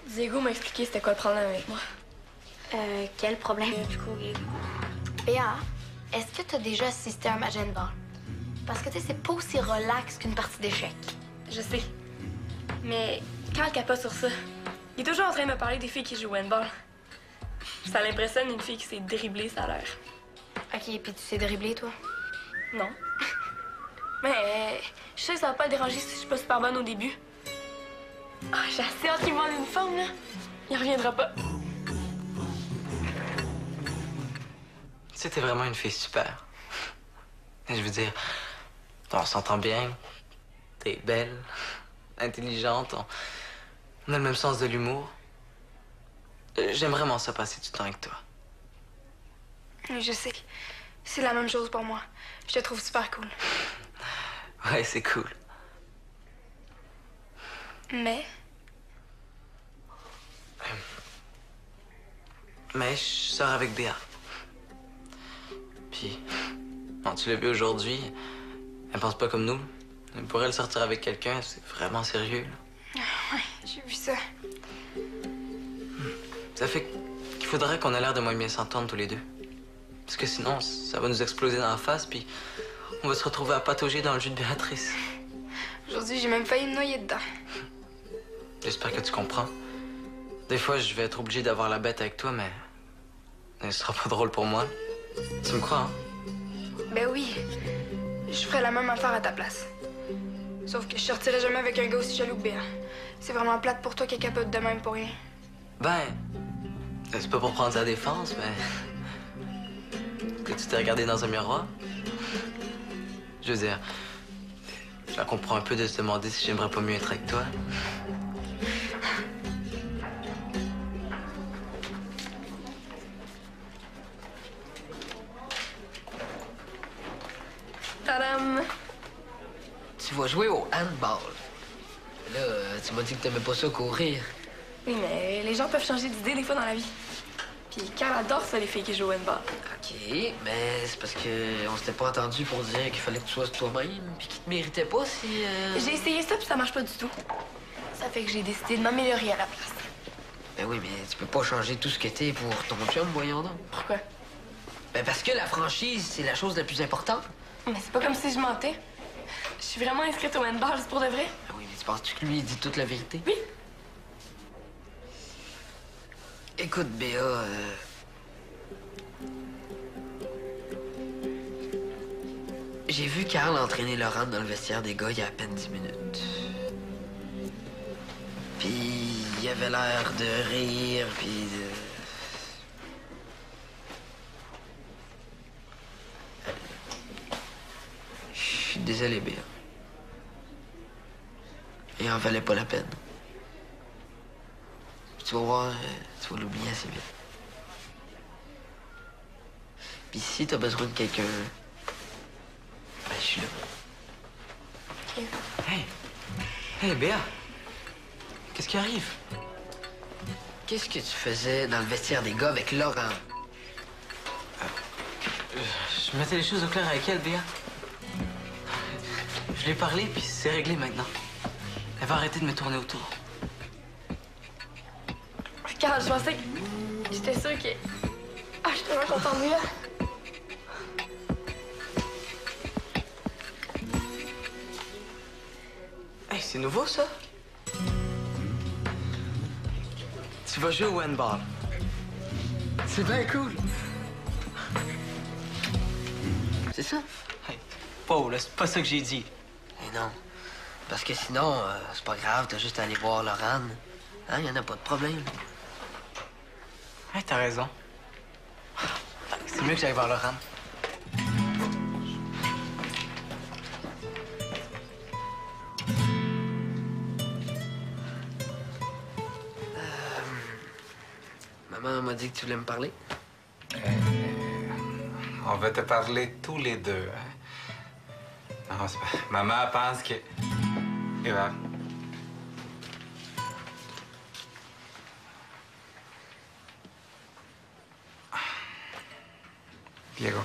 Diego m'a expliqué c'était quoi le problème avec moi. Quel problème? Béa, est-ce que t'as déjà assisté à un match de handball? Parce que, tu sais, c'est pas aussi relax qu'une partie d'échecs. Je sais. Mais Carl capote sur ça. Il est toujours en train de me parler des filles qui jouent au handball. Ça l'impressionne une fille qui s'est dribblée, ça a l'air. OK, puis tu sais dribbler, toi? Non. Mais je sais que ça va pas le déranger si je suis pas super bonne au début. Ah, j'ai assez hâte qu'il me voie l'uniforme, là. Il reviendra pas. Tu sais, t'es vraiment une fille super. Je veux dire, on s'entend bien. T'es belle, intelligente. On a le même sens de l'humour. J'aime vraiment ça passer du temps avec toi. Je sais. C'est la même chose pour moi. Je te trouve super cool. Ouais, c'est cool. Mais Mais je sors avec Béa. Puis, bon, tu l'as vu aujourd'hui, elle pense pas comme nous. Pour elle, sortir avec quelqu'un, c'est vraiment sérieux. Là. ouais, j'ai vu ça. Ça fait qu'il faudrait qu'on ait l'air de moins bien s'entendre tous les deux. Parce que sinon, ça va nous exploser dans la face, puis on va se retrouver à patauger dans le jus de Béatrice. Aujourd'hui, j'ai même failli me noyer dedans. J'espère que tu comprends. Des fois, je vais être obligé d'avoir la bête avec toi, mais ce sera pas drôle pour moi. Tu me crois, hein? Ben oui. Je ferais la même affaire à ta place. Sauf que je sortirais jamais avec un gars aussi jaloux que Béa. C'est vraiment plate pour toi qui est capable de même pour rien. Ben, c'est pas pour prendre sa défense, mais... que tu t'es regardé dans un miroir? Je veux dire, je la comprends un peu de se demander si j'aimerais pas mieux être avec toi. Tadam! Tu vas jouer au handball. Là, tu m'as dit que t'aimais pas ça courir. Oui, mais les gens peuvent changer d'idée des fois dans la vie. Puis Carl adore ça, les filles qui jouent au handball. OK, mais c'est parce que on s'était pas entendu pour dire qu'il fallait que tu sois toi-même, puis qu'il te méritait pas si... J'ai essayé ça, puis ça marche pas du tout. Ça fait que j'ai décidé de m'améliorer à la place. Ben oui, mais tu peux pas changer tout ce que t'es pour ton chum, voyons donc. Pourquoi? Ben parce que la franchise, c'est la chose la plus importante. Mais c'est pas comme si je mentais. Je suis vraiment inscrite au handball, c'est pour de vrai. Ben oui, mais tu penses que lui, il dit toute la vérité? Oui. Écoute, Béa, j'ai vu Carl entraîner Laurent dans le vestiaire des gars il y a à peine 10 minutes. Puis il avait l'air de rire, puis de... Je suis désolé, Béa. Il en valait pas la peine. Tu vas voir, tu vas l'oublier assez vite. Puis si t'as besoin de quelqu'un, ben je suis là. OK. Hey! Hey, Béa! Qu'est-ce qui arrive? Qu'est-ce que tu faisais dans le vestiaire des gars avec Laurent? Je mettais les choses au clair avec elle, Béa. Je lui ai parlé, puis c'est réglé maintenant. Elle va arrêter de me tourner autour. Carl, je pensais que... J'étais sûre que... Ah, je suis tellement contente de là. Hey, c'est nouveau, ça? Tu vas jouer au handball. C'est bien cool. C'est ça? Hey, Paul, c'est pas ça que j'ai dit. Eh non. Parce que sinon, c'est pas grave, t'as juste à aller voir Laurent. Hein, y en a pas de problème. Hey, t'as raison. C'est mieux que j'aille voir Laurent. Maman m'a dit que tu voulais me parler. On va te parler tous les deux. Hein? Non, c'est pas... Maman pense que... Et va. Diego.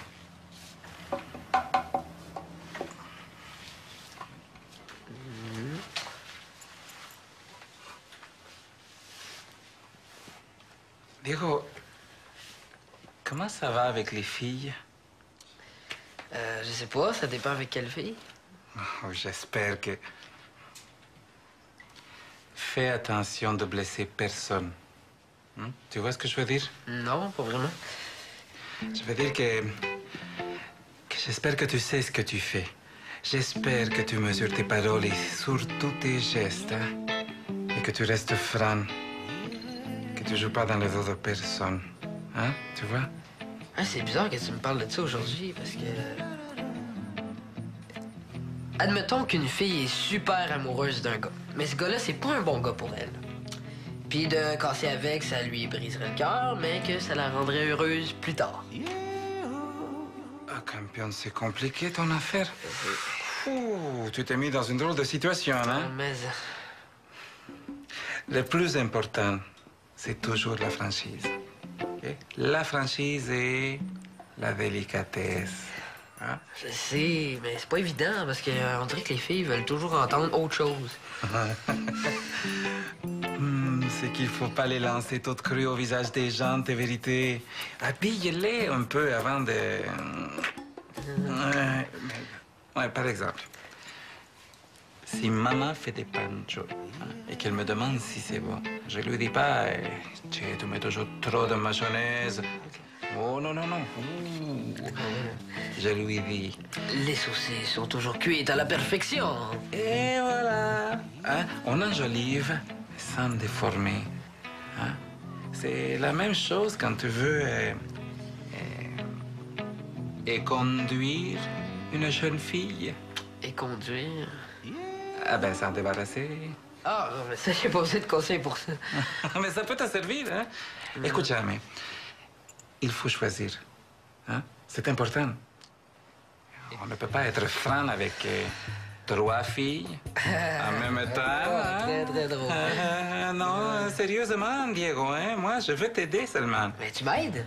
Diego, comment ça va avec les filles? Je sais pas, ça dépend avec quelle fille. Oh, j'espère que... Fais attention de blesser personne. Tu vois ce que je veux dire? Non, pas vraiment. Je veux dire que j'espère que tu sais ce que tu fais. J'espère que tu mesures tes paroles et surtout tes gestes, hein? Et que tu restes franc. Que tu joues pas dans le dos de personne. Hein? Tu vois? Ah, c'est bizarre que tu me parles de ça aujourd'hui, parce que... Admettons qu'une fille est super amoureuse d'un gars. Mais ce gars-là, c'est pas un bon gars pour elle. Puis de casser avec, ça lui briserait le cœur, mais que ça la rendrait heureuse plus tard. Ah, campion, c'est compliqué ton affaire. Ouh, tu t'es mis dans une drôle de situation, hein? Mais... Le plus important, c'est toujours la franchise. Ok? La franchise et la délicatesse. Hein? Je sais, mais c'est pas évident parce qu'on dirait que les filles veulent toujours entendre autre chose. C'est qu'il faut pas les lancer toutes crues au visage des gens, tes vérités. Habille-les un peu avant de... Ouais, par exemple, si maman fait des panchos et qu'elle me demande si c'est bon, je lui dis pas tu mets toujours trop de mayonnaise. Oh non, non, non. Je lui dis... Les saucisses sont toujours cuites à la perfection. Et voilà. Hein? On enjolive sans déformer. Hein? C'est la même chose quand tu veux et conduire une jeune fille. Et conduire? Ah ben, s'en débarrasser. Ah, mais ça, j'ai pas besoin de conseils pour ça. Mais ça peut te servir, hein? Écoute, Jamais, il faut choisir. Hein? C'est important. On ne peut pas être franc avec 3 filles en même temps. Hein? Très, très drôle. Non, sérieusement, Diego, hein? Moi, je veux t'aider seulement. Mais tu m'aides?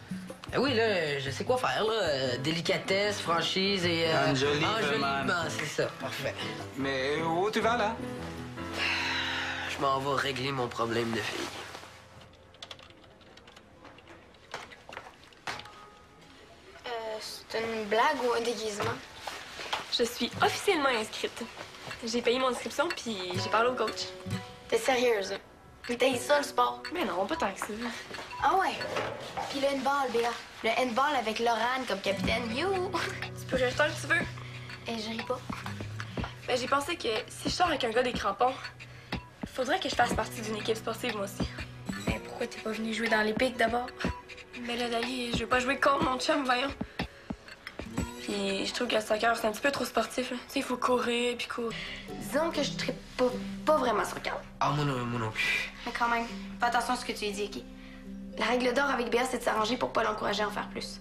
Ah oui, là, je sais quoi faire, là. Délicatesse, franchise et... Enjolivement. C'est ça, parfait. Mais où tu vas, là? Je m'en vais régler mon problème de fille. C'est une blague ou un déguisement? Je suis officiellement inscrite. J'ai payé mon inscription, puis j'ai parlé au coach. T'es sérieuse? T'as eu ça, le sport? Mais non, pas tant que ça. Ah ouais? Puis le handball, Béa. Le handball avec Laurane comme capitaine. You! Tu peux rester tant que tu veux. Et je ris pas. Mais j'ai pensé que si je sors avec un gars des crampons, faudrait que je fasse partie d'une équipe sportive, moi aussi. Mais pourquoi t'es pas venu jouer dans les pics d'abord? Mais là, Dali, je veux pas jouer contre mon chum, voyons. Puis je trouve que le soccer, c'est un petit peu trop sportif, là. Tu sais, il faut courir, puis courir. Disons que je trippe pas vraiment sur le cadre. Ah, moi non plus. Mais quand même, fais attention à ce que tu lui dis, OK? La règle d'or avec Béa, c'est de s'arranger pour pas l'encourager à en faire plus.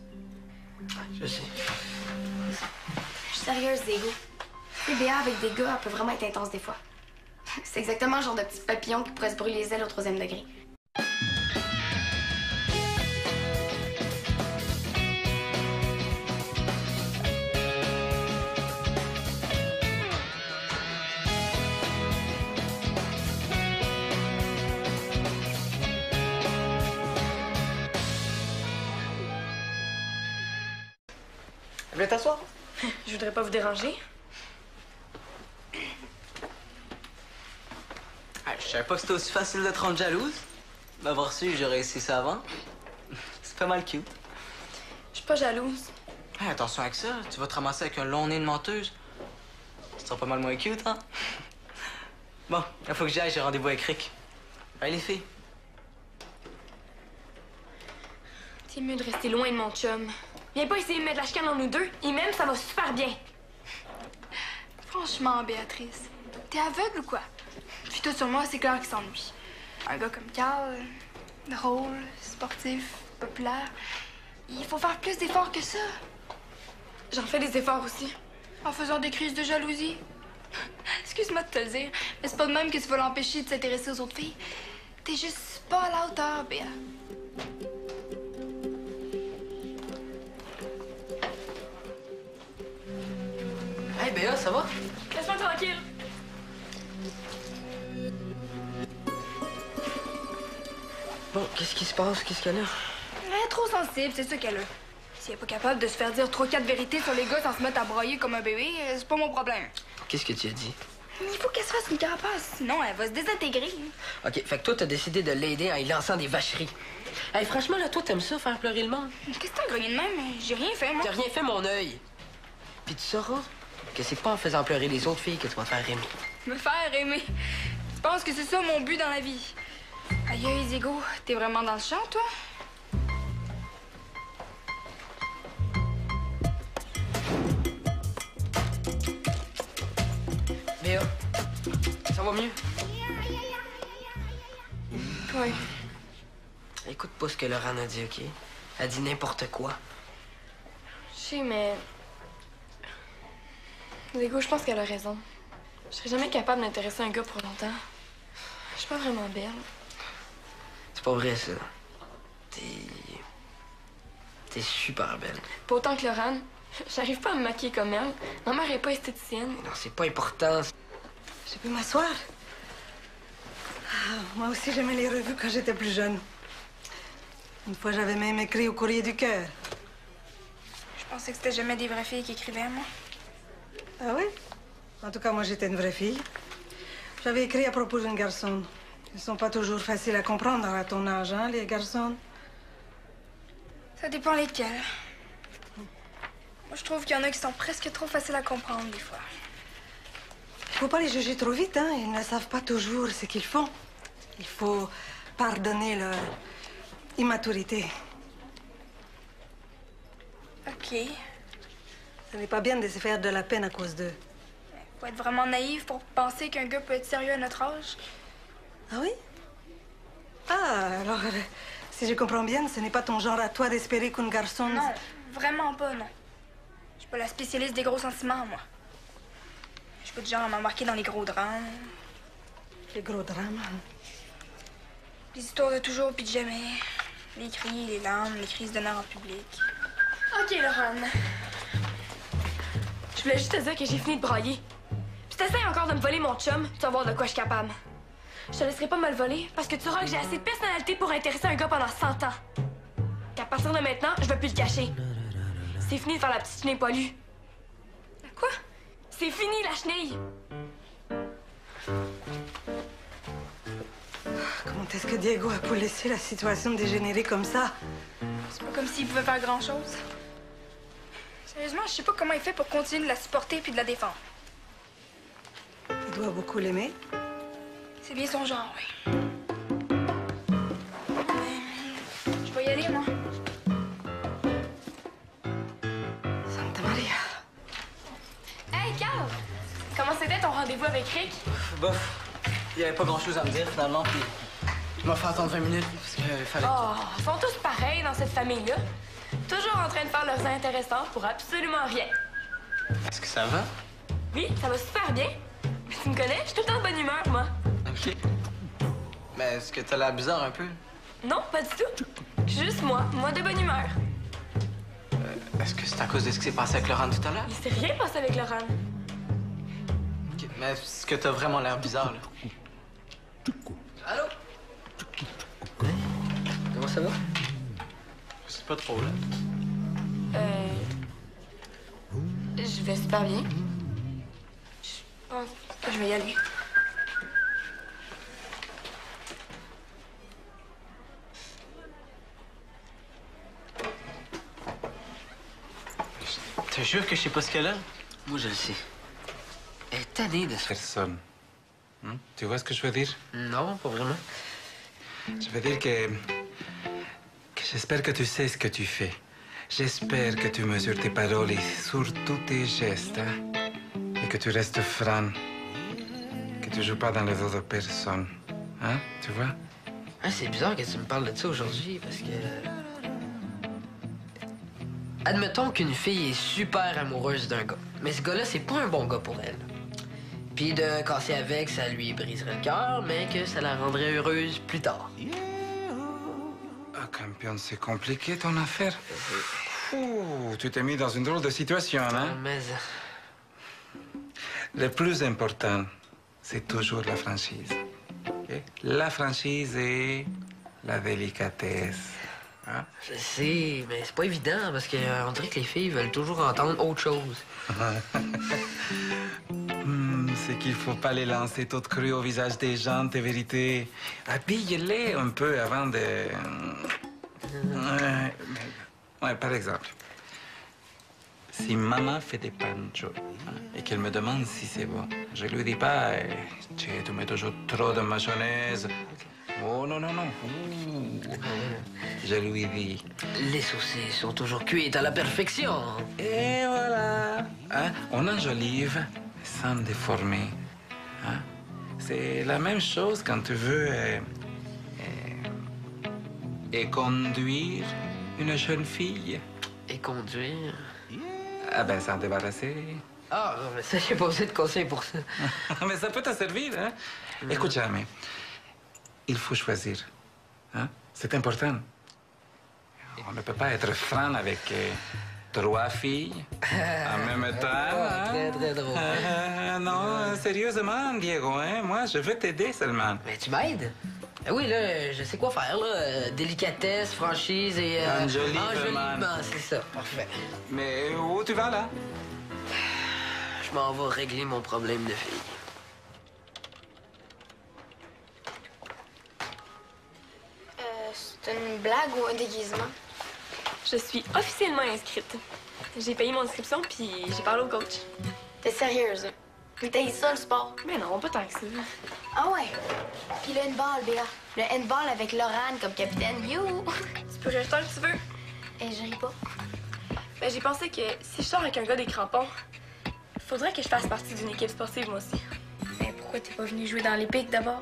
Je sais. Je suis sérieuse, Diego. Tu sais, Béa avec des gars, elle peut vraiment être intense des fois. C'est exactement le genre de petit papillon qui pourrait se brûler les ailes au 3e degré. Viens t'asseoir. Je voudrais pas vous déranger. Je savais pas que c'était aussi facile de te rendre jalouse. M'avoir su, j'aurais essayé ça avant. C'est pas mal cute. Je suis pas jalouse. Hey, attention avec ça, tu vas te ramasser avec un long nez de menteuse. Ça sera pas mal moins cute, hein? Bon, il faut que j'y aille, j'ai rendez-vous avec Rick. Allez, les filles. C'est mieux de rester loin de mon chum. Viens pas essayer de mettre la chicane entre nous deux. Et même, ça va super bien. Franchement, Béatrice, t'es aveugle ou quoi? Puis toi, sur moi, c'est clair qu'il s'ennuie. Un gars comme Carl, drôle, sportif, populaire. Il faut faire plus d'efforts que ça. J'en fais des efforts aussi. En faisant des crises de jalousie. Excuse-moi de te le dire, mais c'est pas de même que tu vas l'empêcher de s'intéresser aux autres filles. T'es juste pas à la hauteur, Béa. Hey, Béa, ça va? Laisse-moi tranquille. Bon, qu'est-ce qui se passe? Qu'est-ce qu'elle a? Elle est trop sensible, c'est ça qu'elle a. Si elle est pas capable de se faire dire 3-4 vérités sur les gars sans se mettre à broyer comme un bébé, c'est pas mon problème. Qu'est-ce que tu as dit? Il faut qu'elle se fasse une carapace, sinon elle va se désintégrer. OK, fait que toi, t'as décidé de l'aider en y lançant des vacheries. Hey, franchement, là, toi, t'aimes ça, faire pleurer le monde? Qu'est-ce que t'as grogné de même? J'ai rien fait, moi. T'as rien fait, mon œil. Puis tu sauras que c'est pas en faisant pleurer les autres filles que tu vas te faire aimer. Me faire aimer. Tu penses que c'est ça mon but dans la vie? Aïe, aïe, Diego, t'es vraiment dans le champ, toi? Béa, ça va mieux? Oui. Écoute pas ce que Laurent a dit, OK? Elle dit n'importe quoi. Je sais, mais... Diego, je pense qu'elle a raison. Je serais jamais capable d'intéresser un gars pour longtemps. Je suis pas vraiment belle. C'est pas vrai, ça. T'es super belle. Pas autant que Laurent. J'arrive pas à me maquiller comme elle. Ma mère est pas esthéticienne. Non, c'est pas important. Je peux m'asseoir? Moi aussi, j'aimais les revues quand j'étais plus jeune. Une fois, j'avais même écrit au Courrier du Cœur. Je pensais que c'était jamais des vraies filles qui écrivaient, moi. Ah oui? En tout cas, moi, j'étais une vraie fille. J'avais écrit à propos d'une garçon. Ils sont pas toujours faciles à comprendre à ton âge, hein, les garçons? Ça dépend lesquels. Moi, je trouve qu'il y en a qui sont presque trop faciles à comprendre, des fois. Il faut pas les juger trop vite, hein. Ils ne savent pas toujours ce qu'ils font. Il faut pardonner leur immaturité. OK. Ce n'est pas bien de se faire de la peine à cause d'eux. Faut être vraiment naïf pour penser qu'un gars peut être sérieux à notre âge. Ah oui? Ah, alors, si je comprends bien, ce n'est pas ton genre à toi d'espérer qu'un garçon... Non, vraiment pas, non. Je suis pas la spécialiste des gros sentiments, moi. Je suis pas du genre à m'embarquer dans les gros drames. Les gros drames. Les histoires de toujours puis de jamais. Les cris, les larmes, les crises de nerfs en public. OK, Laurent. Je voulais juste te dire que j'ai fini de brailler. Puis t'essayes encore de me voler mon chum, tu vas voir de quoi je suis capable. Je te laisserai pas me le voler parce que tu sauras que j'ai assez de personnalité pour intéresser un gars pendant 100 ans. Qu'à partir de maintenant, je vais plus le cacher. C'est fini de faire la petite chenille poilue. Quoi? C'est fini, la chenille! Comment est-ce que Diego a pu laisser la situation dégénérer comme ça? C'est pas comme s'il pouvait faire grand-chose. Sérieusement, je sais pas comment il fait pour continuer de la supporter puis de la défendre. Il doit beaucoup l'aimer. C'est bien son genre, oui. Je vais y aller, moi. Santa Maria. Hey, Carl! Comment c'était ton rendez-vous avec Rick? Bof, il y avait pas grand-chose à me dire, finalement, puis je m'ai fait attendre 20 minutes parce qu'il fallait... Oh, ils sont tous pareils dans cette famille-là. Toujours en train de faire leurs intéressants pour absolument rien. Est-ce que ça va? Oui, ça va super bien. Mais tu me connais, je suis tout le temps de bonne humeur, moi. OK. Mais est-ce que t'as l'air bizarre un peu? Non, pas du tout. Je suis juste moi de bonne humeur. Est-ce que c'est à cause de ce qui s'est passé avec Laurent tout à l'heure? Il s'est rien passé avec Laurent. OK. Mais est-ce que t'as vraiment l'air bizarre, là? Allô? Comment ça va? Je sais pas trop, là. Je vais super bien. Je pense que je vais y aller. T'es sûr que je sais pas ce qu'elle a? Moi, je le sais. Elle est tannée de ça. Personne. Tu vois ce que je veux dire? Non, pas vraiment. Je veux dire que j'espère que tu sais ce que tu fais. J'espère que tu mesures tes paroles et surtout tes gestes, hein? Et que tu restes franc. Que tu joues pas dans le dos de personne. Hein? Tu vois? Hein, c'est bizarre que tu me parles de ça aujourd'hui, parce que... Admettons qu'une fille est super amoureuse d'un gars. Mais ce gars-là, c'est pas un bon gars pour elle. Puis de casser avec, ça lui briserait le cœur, mais que ça la rendrait heureuse plus tard. Ah, campion, c'est compliqué ton affaire. Ouh, tu t'es mis dans une drôle de situation, hein? Mais... Le plus important, c'est toujours la franchise. Ok? La franchise et la délicatesse. Hein? Je sais, mais c'est pas évident, parce que on dirait que les filles veulent toujours entendre autre chose. C'est qu'il faut pas les lancer toutes crues au visage des gens, tes vérités. Habille-les un peu avant de... Ouais, par exemple, si maman fait des panchos et qu'elle me demande si c'est bon, je lui dis pas tu mets toujours trop de mayonnaise. Oh non, non, non. Je lui dis... Les saucisses sont toujours cuites à la perfection. Et voilà. Hein? On enjolive sans déformer. Hein? C'est la même chose quand tu veux et conduire une jeune fille. Et conduire? Ah ben, s'en débarrasser. Ah, mais ça, j'ai pas besoin de conseils pour ça. Mais ça peut te servir, hein? Écoute, Jamie, il faut choisir. Hein? C'est important. On ne peut pas être franc avec 3 filles en même temps. Hein? Très, très drôle. Non, sérieusement, Diego, hein? Moi, je veux t'aider seulement. Mais tu m'aides? Ah oui, là, je sais quoi faire, là. Délicatesse, franchise et... Enjolivement. C'est ça, parfait. Mais où tu vas, là? Je m'en vais régler mon problème de fille. C'est une blague ou un déguisement? Je suis officiellement inscrite. J'ai payé mon inscription, puis j'ai parlé au coach. T'es sérieuse? Puis t'as ça, le sport? Mais non, pas tant que ça. Ah ouais. Puis le handball, Béa. Le handball avec Laurane comme capitaine. You! Tu peux rire tant que tu veux. Et je ris pas. Ben, j'ai pensé que si je sors avec un gars des crampons, faudrait que je fasse partie d'une équipe sportive, moi aussi. Mais pourquoi t'es pas venu jouer dans les pics d'abord?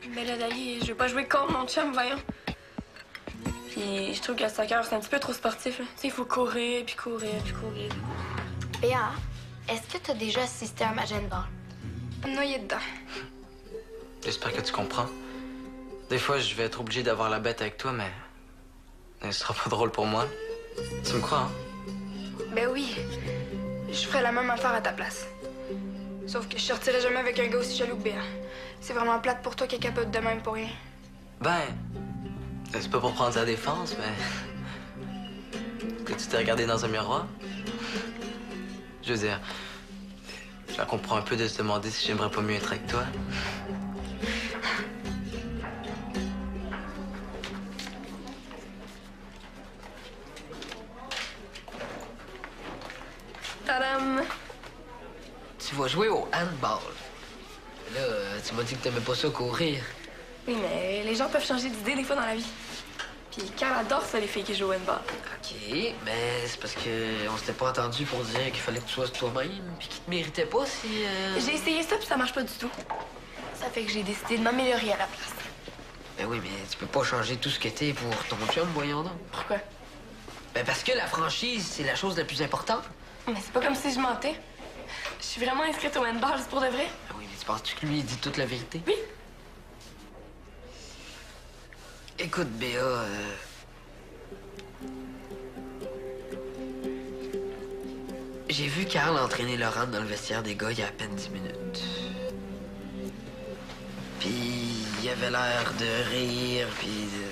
Mais là, Dali, je veux pas jouer contre mon chum, voyons. Puis je trouve que le soccer, c'est un petit peu trop sportif, là. Tu sais, il faut courir, puis courir, puis courir. Béa, est-ce que t'as déjà assisté à un match handball? Noyé dedans. J'espère que tu comprends. Des fois, je vais être obligé d'avoir la bête avec toi, mais ce sera pas drôle pour moi. Tu me crois, hein? Ben oui. Je ferais la même affaire à ta place. Sauf que je sortirais jamais avec un gars aussi jaloux que Béa. C'est vraiment plate pour toi qui est capable de même pour rien. Ben, c'est pas pour prendre sa défense, mais... que tu t'es regardé dans un miroir? Je veux dire, je la comprends un peu de se demander si j'aimerais pas mieux être avec toi. Tadam! Tu vas jouer au handball. Là, tu m'as dit que t'aimais pas ça courir. Oui, mais les gens peuvent changer d'idée des fois dans la vie. Puis Carl adore ça, les filles qui jouent au handball. OK, mais c'est parce que on s'était pas entendu pour dire qu'il fallait que tu sois toi-même, puis qu'il te méritait pas si... J'ai essayé ça, puis ça marche pas du tout. Ça fait que j'ai décidé de m'améliorer à la place. Ben oui, mais tu peux pas changer tout ce que t'es pour ton chum, voyons donc. Pourquoi? Ben parce que la franchise, c'est la chose la plus importante. Mais c'est pas comme si je mentais. Je suis vraiment inscrite au handball, c'est pour de vrai. Ben oui, mais tu penses-tu que lui, il dit toute la vérité? Oui. Écoute, Béa, j'ai vu Carl entraîner Laurent dans le vestiaire des gars il y a à peine 10 minutes. Puis il avait l'air de rire, puis de...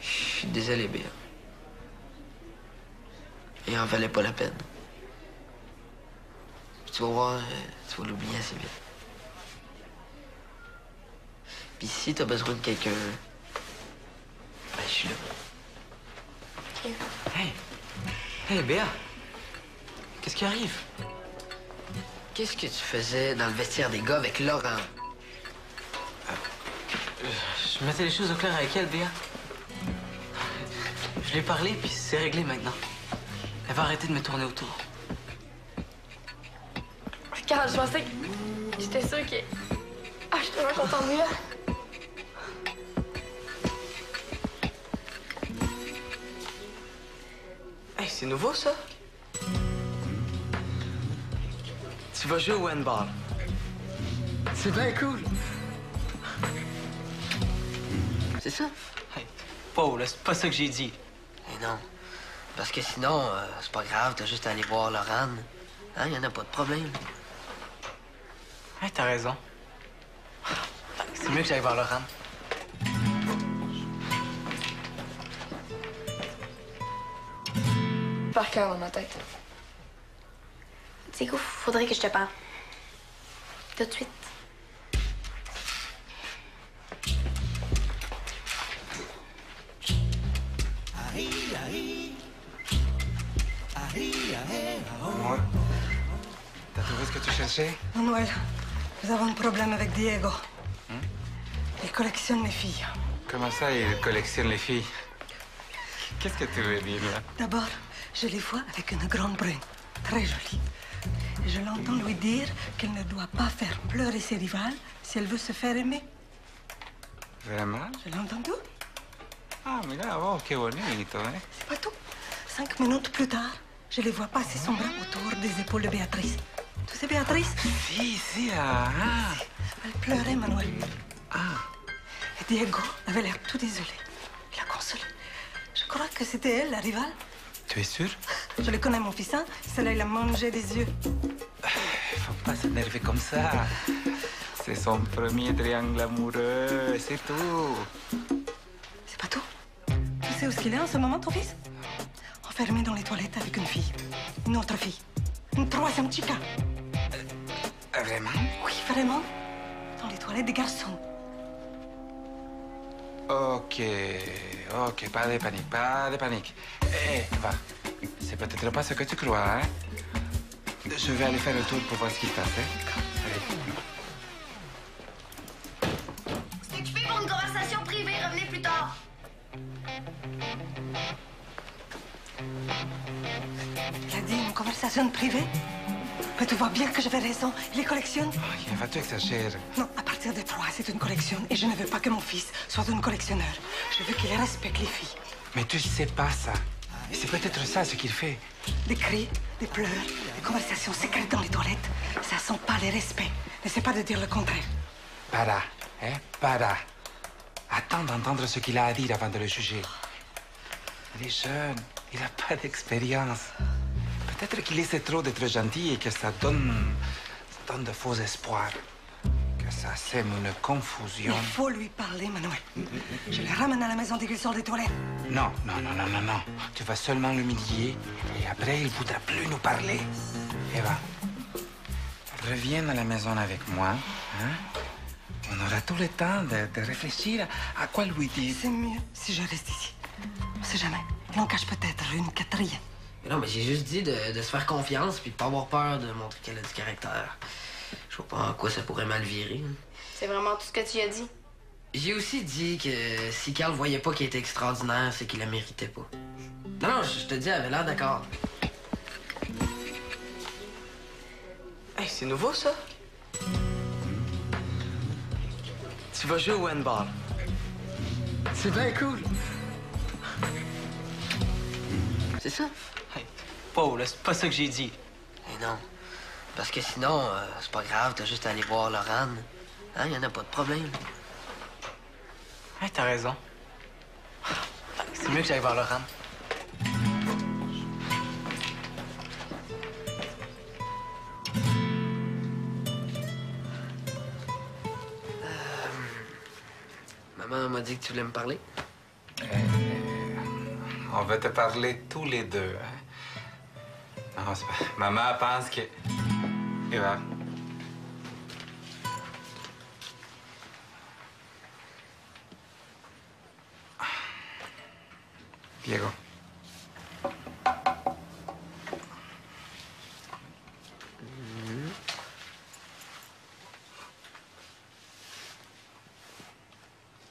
Je suis désolé, Béa. Il en valait pas la peine. Tu vas voir, tu vas l'oublier assez vite. Puis si t'as besoin de quelqu'un, ben je suis là. OK. Hey! Hey, Béa! Qu'est-ce qui arrive? Qu'est-ce que tu faisais dans le vestiaire des gars avec Laurent? Je mettais les choses au clair avec elle, Béa. Je lui ai parlé, puis c'est réglé maintenant. Elle va arrêter de me tourner autour. Carl, je pensais que... J'étais sûre que... Ah, je suis tellement contente de lui, là. Hey, c'est nouveau, ça? Tu vas jouer au handball. C'est bien cool. C'est ça? Hey, Paul, c'est pas ça que j'ai dit. Eh non. Parce que sinon, c'est pas grave, t'as juste à aller voir Laurent. Hein, y en a pas de problème. Hey, t'as raison. C'est mieux que j'aille voir Laurent. Par cœur dans ma tête. Diego, faudrait que je te parle. Tout de suite. Moi, t'as trouvé ce que tu cherchais? Manuel, nous avons un problème avec Diego. Il collectionne les filles. Comment ça, il collectionne les filles? Qu'est-ce que tu veux dire, là? D'abord, je les vois avec une grande brune, très jolie. Et je l'entends lui dire qu'elle ne doit pas faire pleurer ses rivales si elle veut se faire aimer. Vraiment? Je l'ai entendu. Ah, mira, oh, qué bonito, ¿eh? C'est pas tout. 5 minutes plus tard, je les vois passer son bras autour des épaules de Béatrice. Tu sais, Béatrice? Si, si, ah, ah. Elle pleurait, Manuel. Ah, Et Diego avait l'air tout désolé. Il la consolé. Je crois que c'était elle, la rivale. tu es sûr? Je le connais, mon fils, hein? Celle-là, il a mangé des yeux. Faut pas s'énerver comme ça. C'est son premier triangle amoureux, c'est tout. C'est pas tout. Tu sais où est-ce qu'il est en ce moment, ton fils? Enfermé dans les toilettes avec une fille. Une autre fille. Une troisième chica. Vraiment? Oui, vraiment. Dans les toilettes des garçons. Ok, ok, pas de panique, pas de panique. Eh, va. C'est peut-être pas ce que tu crois, hein? Je vais aller faire le tour pour voir ce qui se passe, hein? Allez. C'est occupé pour une conversation privée. Revenez plus tard. Il a dit une conversation privée. Mais tu vois bien que j'avais raison. Il les collectionne. Oh, va-tu exagérer? Non, à partir de 3, c'est une collection. Et je ne veux pas que mon fils soit un collectionneur. Je veux qu'il respecte les filles. Mais tu sais pas ça. Et c'est peut-être ça ce qu'il fait. Des cris, des pleurs, des conversations secrètes dans les toilettes. Ça sent pas le respect. N'essaie pas de dire le contraire. Para, hein? Para. Attends d'entendre ce qu'il a à dire avant de le juger. Il est jeune. Il n'a pas d'expérience. Peut-être qu'il essaie trop d'être gentil et que ça donne de faux espoirs. Que ça sème une confusion. Il faut lui parler, Manuel. Je le ramène à la maison dès qu'il sort des toilettes. Non, non, non, non, non, non. Tu vas seulement l'humilier et après, il ne voudra plus nous parler. Eva, reviens à la maison avec moi. Hein? On aura tout le temps de réfléchir à quoi lui dire. C'est mieux si je reste ici. On sait jamais. Il en cache peut-être une quatrième. Mais non, mais j'ai juste dit de se faire confiance puis de pas avoir peur de montrer qu'elle a du caractère. Je vois pas en quoi ça pourrait mal virer. C'est vraiment tout ce que tu as dit. J'ai aussi dit que si Carl voyait pas qu'il était extraordinaire, c'est qu'il la méritait pas. Non, non, je te dis, elle avait l'air d'accord. Hey, c'est nouveau, ça? Tu vas jouer au handball. C'est bien cool. C'est ça? Hey, Paul, c'est pas ça que j'ai dit. Eh non. Parce que sinon, c'est pas grave, t'as juste à aller voir Laurane. Hein, y en a pas de problème. Hey, t'as raison. C'est mieux que j'aille voir Laurane. Maman m'a dit que tu voulais me parler. On va te parler tous les deux. Hein? Non, c'est pas... Maman pense que... Eva. Diego.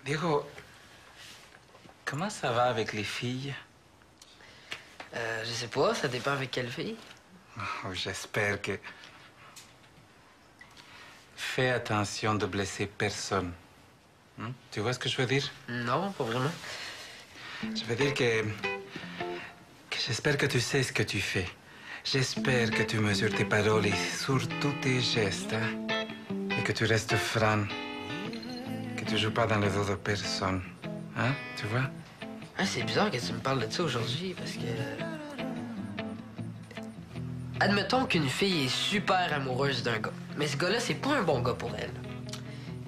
Diego, comment ça va avec les filles? Je sais pas, ça dépend avec quelle fille. Oh, j'espère que... Fais attention de blesser personne. Tu vois ce que je veux dire? Non, pas vraiment. Je veux dire que j'espère que tu sais ce que tu fais. J'espère que tu mesures tes paroles et surtout tes gestes. Hein? Et que tu restes franc. Que tu joues pas dans le dos de personne. Hein? Tu vois? Ah, c'est bizarre que tu me parles de ça aujourd'hui, parce que... Admettons qu'une fille est super amoureuse d'un gars. Mais ce gars-là, c'est pas un bon gars pour elle.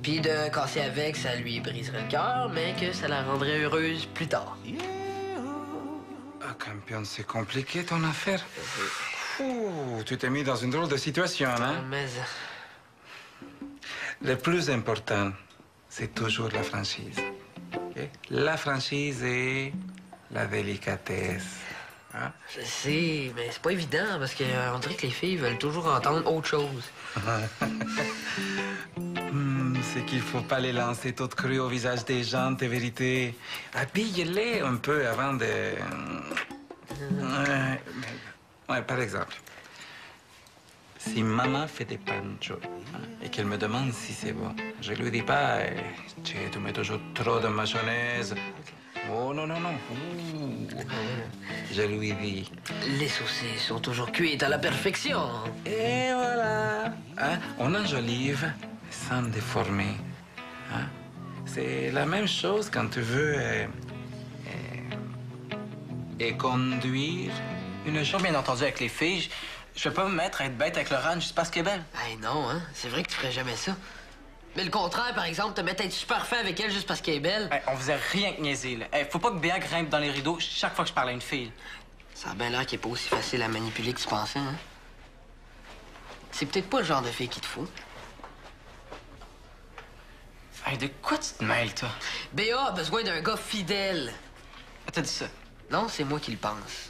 Puis de casser avec, ça lui briserait le cœur, mais que ça la rendrait heureuse plus tard. Ah, campion, c'est compliqué ton affaire. Ouh, tu t'es mis dans une drôle de situation, hein? Mais... Le plus important, c'est toujours la franchise. Okay? La franchise et la délicatesse. Hein? Je sais, mais c'est pas évident, parce qu'on dirait que les filles veulent toujours entendre autre chose. C'est qu'il faut pas les lancer toutes crues au visage des gens, tes vérités. Habille-les un peu avant de... Ouais, par exemple, si maman fait des panchos et qu'elle me demande si c'est bon, je lui dis pas, tu mets toujours trop de mayonnaise. Oh non, non, non. Je lui dis. Les saucisses sont toujours cuites à la perfection. Et voilà. Hein? On enjolive sans déformer. Hein? C'est la même chose quand tu veux conduire une chose. Bien entendu, avec les filles, je vais pas me mettre à être bête avec Laurent juste parce qu'elle est belle. Eh non, hein? C'est vrai que tu ferais jamais ça. Mais le contraire, par exemple, te mettre à être super fin avec elle juste parce qu'elle est belle. Hey, on faisait rien que niaiser, là. Hey, faut pas que Béa grimpe dans les rideaux chaque fois que je parle à une fille. Ça a bien l'air qu'il est pas aussi facile à manipuler que tu pensais, hein? C'est peut-être pas le genre de fille qu'il te faut. Hey, de quoi tu te mêles, toi? Béa a besoin d'un gars fidèle. T'as dit ça? Non, c'est moi qui le pense.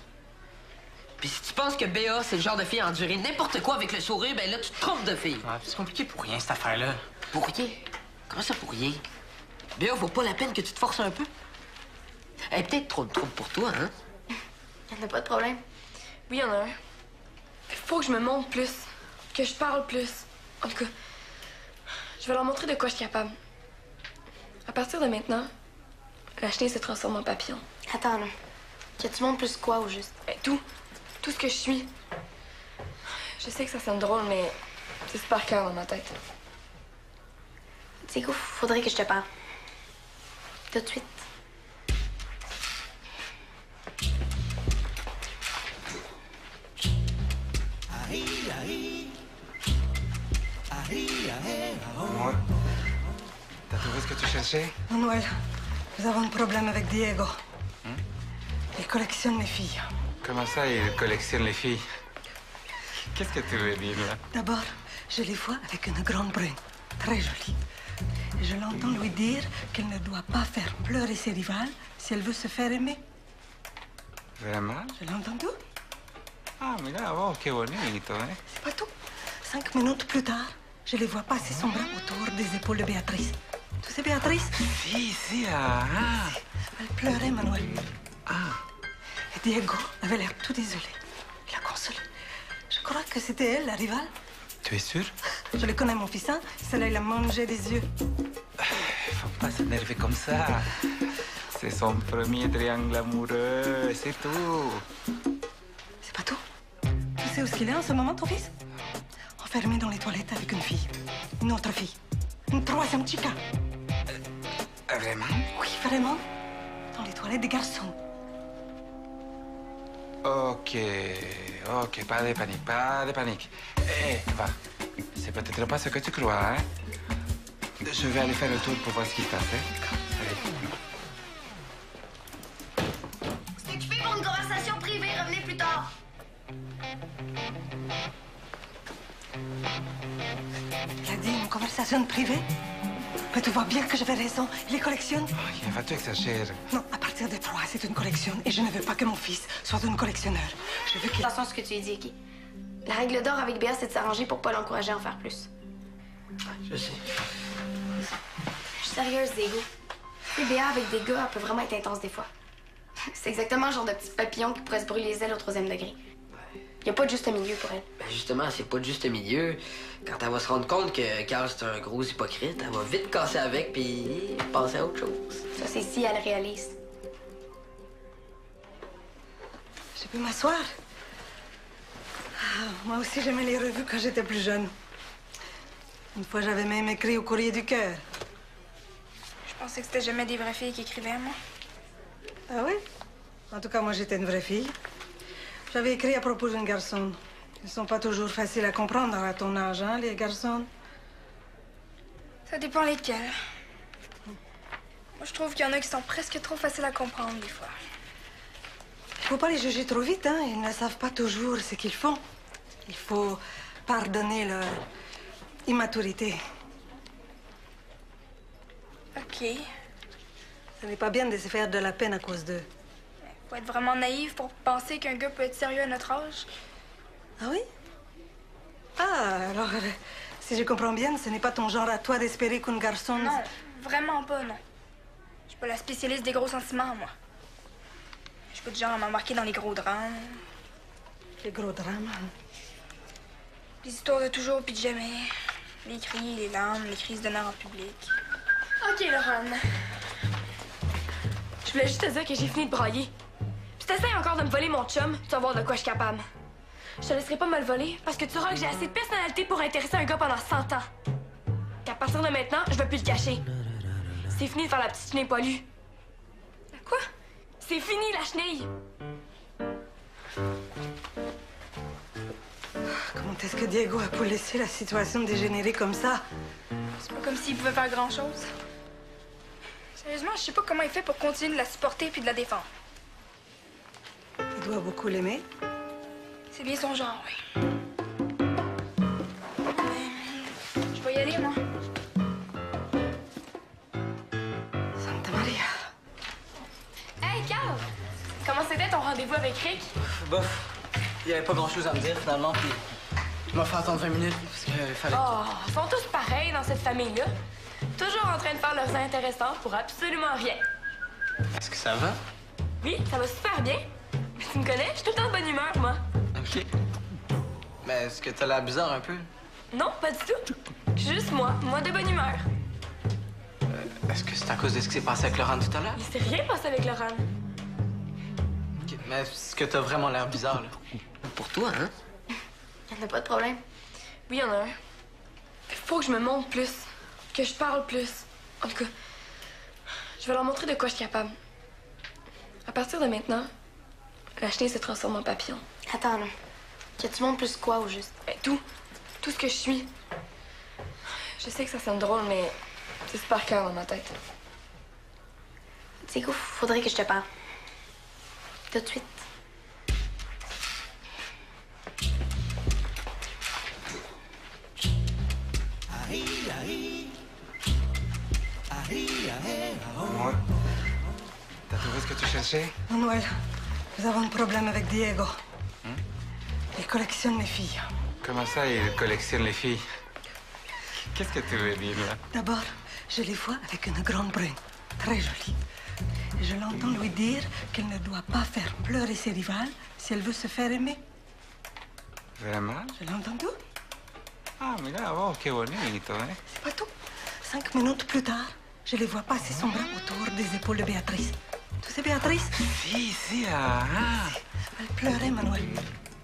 Puis si tu penses que Béa, c'est le genre de fille à endurer n'importe quoi avec le sourire, ben là, tu te trompes de fille. Ouais, c'est compliqué pour rien, cette affaire-là. Pour rien? Comment ça pour rien? Béa, vaut pas la peine que tu te forces un peu? Elle est peut-être trop de trouble pour toi, hein? Y'en a pas de problème. Oui, il y en a un. Faut que je me montre plus, que je parle plus. En tout cas, je vais leur montrer de quoi je suis capable. À partir de maintenant, la chenille se transforme en papillon. Attends, là. Que tu montres plus quoi, au juste? Tout. Tout ce que je suis. Je sais que ça sonne drôle, mais c'est super clair dans ma tête. Diego, faudrait que je te parle. Tout de suite. Amor, t'as trouvé ce que tu cherchais? Manuel, nous avons un problème avec Diego. Il collectionne les filles. Comment ça, il collectionne les filles? Qu'est-ce que tu veux dire, là? D'abord, je les vois avec une grande brune, très jolie. Et je l'entends lui dire qu'elle ne doit pas faire pleurer ses rivales si elle veut se faire aimer. Vraiment? Je l'ai entendu. Ah, mira, oh, qué bonito, hein? C'est pas tout. 5 minutes plus tard, je les vois passer son bras autour des épaules de Béatrice. Tu sais, Béatrice? Si, ah. Elle pleurait, Manuel. Ah. Et Diego avait l'air tout désolé. Il la consolé. Je crois que c'était elle, la rivale. Tu es sûr? Je le connais, mon fils, hein? Celle-là, il a mangé des yeux. Faut pas s'énerver comme ça. C'est son premier triangle amoureux, c'est tout. C'est pas tout. Tu sais où est-ce qu'il est en ce moment, ton fils? Enfermé dans les toilettes avec une fille. Une autre fille. Une troisième chica. Vraiment? Oui, vraiment. Dans les toilettes des garçons. Ok, pas de panique, pas de panique. Va. C'est peut-être pas ce que tu crois, hein? Je vais aller faire le tour pour voir ce qui se passe, hein? Allez. C'est occupé pour une conversation privée. Revenez plus tard. Il a dit une conversation privée? Mais tu vois bien que j'avais raison. Il les collectionne. Oh, va, tu exagères. Non, à partir de 3, c'est une collection. Et je ne veux pas que mon fils soit un collectionneur. Je veux qu'il... Attention à ce que tu lui dis, OK? La règle d'or avec Béa, c'est de s'arranger pour pas l'encourager à en faire plus. Je sais. Je suis sérieuse, Diego. Tu sais, Béa, avec des gars, elle peut vraiment être intense des fois. C'est exactement le genre de petit papillon qui pourrait se brûler les ailes au 3e degré. Il n'y a pas de juste milieu pour elle. Ben justement, c'est pas de juste milieu. Quand elle va se rendre compte que Carl, c'est un gros hypocrite, elle va vite casser avec puis passer à autre chose. Ça, c'est si elle réalise. Je peux m'asseoir? Moi aussi, j'aimais les revues quand j'étais plus jeune. Une fois, j'avais même écrit au Courrier du Cœur. Je pensais que c'était jamais des vraies filles qui écrivaient, moi. Ah oui? En tout cas, moi, j'étais une vraie fille. J'avais écrit à propos d'un garçon. Ils ne sont pas toujours faciles à comprendre à ton âge, hein, les garçons? Ça dépend lesquels. Moi, je trouve qu'il y en a qui sont presque trop faciles à comprendre, des fois. Il faut pas les juger trop vite, hein. Ils ne savent pas toujours ce qu'ils font. Il faut pardonner leur immaturité. OK. Ce n'est pas bien de se faire de la peine à cause d'eux. Faut être vraiment naïf pour penser qu'un gars peut être sérieux à notre âge. Ah oui? Ah, alors, si je comprends bien, ce n'est pas ton genre à toi d'espérer qu'un garçon... Non, vraiment pas, non. Je suis pas la spécialiste des gros sentiments, moi. Je suis pas du genre à m'embarquer dans les gros drames. Les gros drames. Les histoires de toujours puis de jamais. Les cris, les larmes, les crises d'honneur en public. OK, Laurent. Je voulais juste te dire que j'ai fini de brailler. Puis t'essayes encore de me voler mon chum, tu vas voir de quoi je suis capable. Je te laisserai pas me le voler parce que tu sauras que j'ai assez de personnalité pour intéresser un gars pendant 100 ans. Qu'à partir de maintenant, je vais plus le cacher. C'est fini de faire la petite chenille poilue. Quoi? C'est fini, la chenille! Comment est-ce que Diego a pu laisser la situation dégénérer comme ça? C'est pas comme s'il pouvait faire grand-chose. Sérieusement, je sais pas comment il fait pour continuer de la supporter puis de la défendre. Il doit beaucoup l'aimer. C'est bien son genre, oui. Je vais y aller, moi. Santa Maria. Hey, Carl! Comment c'était ton rendez-vous avec Rick? Bof. Il y avait pas grand-chose à me dire, finalement, puis je m'en fais attendre 20 minutes, parce qu'il fallait... Oh, ils sont tous pareils dans cette famille-là. Toujours en train de faire leurs intéressants pour absolument rien. Est-ce que ça va? Oui, ça va super bien. Mais tu me connais, je suis tout le temps de bonne humeur, moi. OK. Mais est-ce que t'as l'air bizarre un peu? Non, pas du tout. Juste moi de bonne humeur. Est-ce que c'est à cause de ce qui s'est passé avec Laurent tout à l'heure? Il s'est rien passé avec Laurent. OK. Mais est-ce que t'as vraiment l'air bizarre, là? Pour toi, hein? Y'en a pas de problème. Oui, il y en a un. Faut que je me montre plus, que je parle plus. En tout cas, je vais leur montrer de quoi je suis capable. À partir de maintenant, la chenille se transforme en papillon. Attends, là. Que tu montres plus quoi, au juste? Ben, tout ce que je suis. Je sais que ça sonne drôle, mais c'est super clair dans ma tête. Diego, faudrait que je te parle. Tout de suite. Amor, t'as trouvé ce que tu cherchais? Manuel, nous avons un problème avec Diego. Il collectionne les filles. Comment ça, il collectionne les filles? Qu'est-ce que tu veux dire, là? D'abord, je les vois avec une grande brune, très jolie. Et je l'entends lui dire qu'elle ne doit pas faire pleurer ses rivales si elle veut se faire aimer. Vraiment? Je l'ai entendu. Ah, mira, oh, qué bonito, hein? C'est pas tout. 5 minutes plus tard, je les vois passer son bras autour des épaules de Béatrice. Tu sais, Béatrice? Si, si, ah. Elle pleurait, Manuel.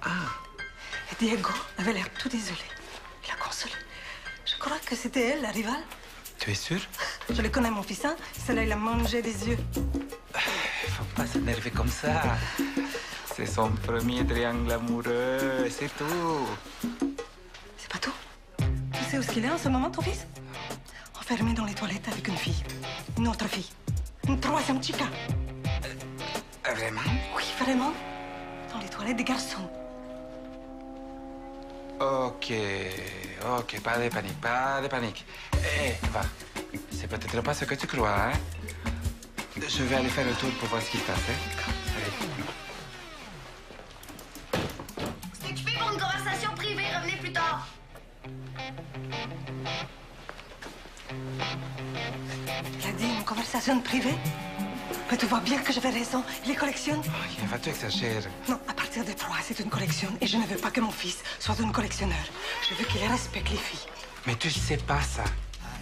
Ah. Et Diego avait l'air tout désolé. Il la consolé. Je crois que c'était elle, la rivale. Tu es sûr? Je le connais, mon fils, hein? Celle-là, il a mangé des yeux. Faut pas s'énerver comme ça. C'est son premier triangle amoureux, c'est tout. C'est pas tout. Tu sais où est-ce qu'il est en ce moment, ton fils? Enfermé dans les toilettes avec une fille. Une autre fille. Une troisième chica. Vraiment? Oui, vraiment. Dans les toilettes des garçons. Ok, ok, pas de panique, pas de panique. Eh, va. C'est peut-être pas ce que tu crois, hein? Je vais aller faire le tour pour voir ce qui se passe, hein? Allez. C'est occupé pour une conversation privée. Revenez plus tard. Il a dit une conversation privée. Mais tu vois bien que j'avais raison. Il les collectionne. Oh, va-tu exagérer? Non, à partir de 3, c'est une collection. Et je ne veux pas que mon fils soit un collectionneur. Je veux qu'il respecte les filles. Mais tu sais pas ça.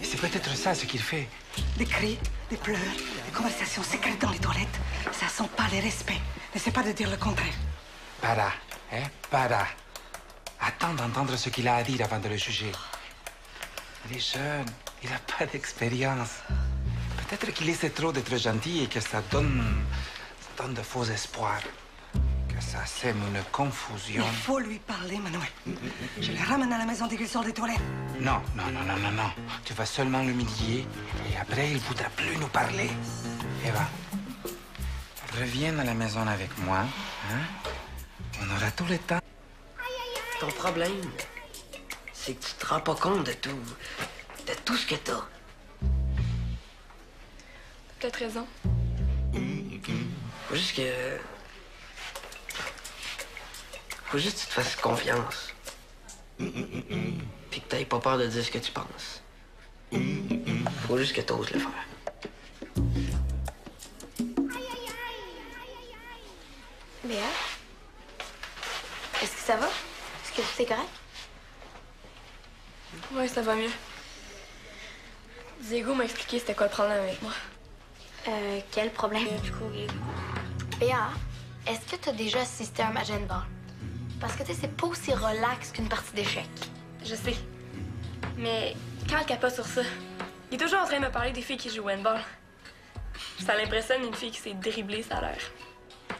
Et c'est peut-être ça ce qu'il fait. Des cris, des pleurs, des conversations secrètes dans les toilettes. Ça sent pas le respect. N'essaie pas de dire le contraire. Para, hein? Para. Attends d'entendre ce qu'il a à dire avant de le juger. Il est jeune. Il n'a pas d'expérience. Peut-être qu'il essaie trop d'être gentil et que ça donne de faux espoirs. Que ça sème une confusion. Il faut lui parler, Manuel. Je le ramène à la maison dès qu'il sort des toilettes. Non, non, non, non, non, non. Tu vas seulement l'humilier et après, il ne voudra plus nous parler. Eva, reviens à la maison avec moi. Hein? On aura tout le temps. Ton problème, c'est que tu te rends pas compte de tout ce que t'as. T'as peut-être raison. Faut juste que... Faut juste que tu te fasses confiance. Puis que t'aies pas peur de dire ce que tu penses. Faut juste que t'oses le faire. Béa? Est-ce que ça va? Est-ce que tout est correct? Ouais, ça va mieux. Diego m'a expliqué c'était quoi le problème avec moi. Quel problème? Béa, est-ce que t'as déjà assisté à un match de handball? Parce que, tu sais, c'est pas aussi relax qu'une partie d'échecs. Je sais. Mais Carl capote sur ça. Il est toujours en train de me parler des filles qui jouent au handball. Ça l'impressionne une fille qui s'est dribblée, ça a l'air.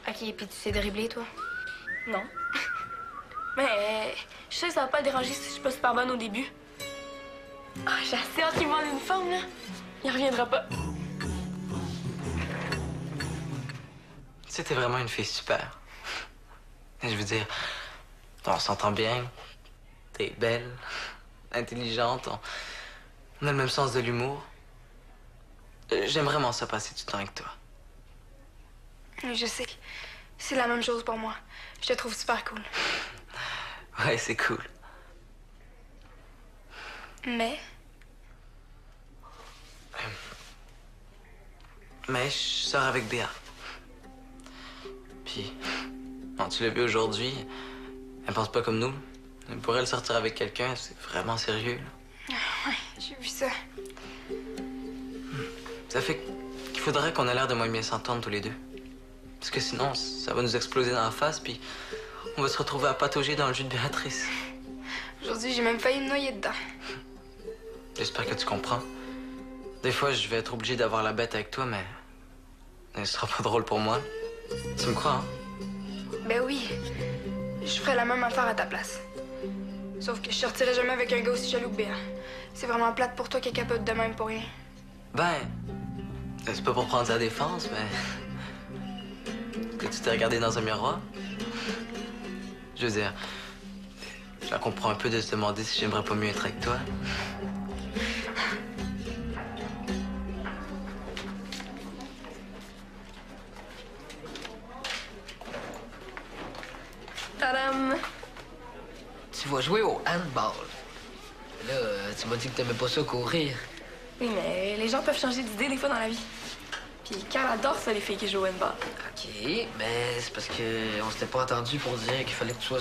OK, puis tu sais dribbler, toi? Non. Mais je sais que ça va pas le déranger si je suis pas super bonne au début. Ah, j'ai assez hâte qu'il voit l'uniforme, là. Il reviendra pas. Tu sais, t'es vraiment une fille super. Et je veux dire, on s'entend bien. T'es belle, intelligente. On a le même sens de l'humour. J'aime vraiment ça passer du temps avec toi. Je sais. C'est la même chose pour moi. Je te trouve super cool. Ouais, c'est cool. Mais Mais je sors avec Béa. Puis, quand tu l'as vu aujourd'hui, elle pense pas comme nous. Pour elle, sortir avec quelqu'un, c'est vraiment sérieux, là. ouais, j'ai vu ça. Ça fait qu'il faudrait qu'on ait l'air de moins bien s'entendre tous les deux. Parce que sinon, ça va nous exploser dans la face, puis on va se retrouver à patauger dans le jus de Béatrice. Aujourd'hui, j'ai même failli me noyer dedans. J'espère que tu comprends. Des fois, je vais être obligé d'avoir la bête avec toi, mais ce sera pas drôle pour moi. Tu me crois, hein? Ben oui. Je ferais la même affaire à ta place. Sauf que je sortirais jamais avec un gars aussi jaloux que Béa. C'est vraiment plate pour toi qui est capable de même pour rien. Ben, c'est pas pour prendre sa défense, mais... que tu t'es regardé dans un miroir? Je veux dire, je la comprends un peu de se demander si j'aimerais pas mieux être avec toi. Tadam! Tu vas jouer au handball. Là, tu m'as dit que t'aimais pas ça courir. Oui, mais les gens peuvent changer d'idée des fois dans la vie. Puis Carl adore ça, les filles qui jouent au handball. OK, mais c'est parce que on s'était pas entendu pour dire qu'il fallait que tu sois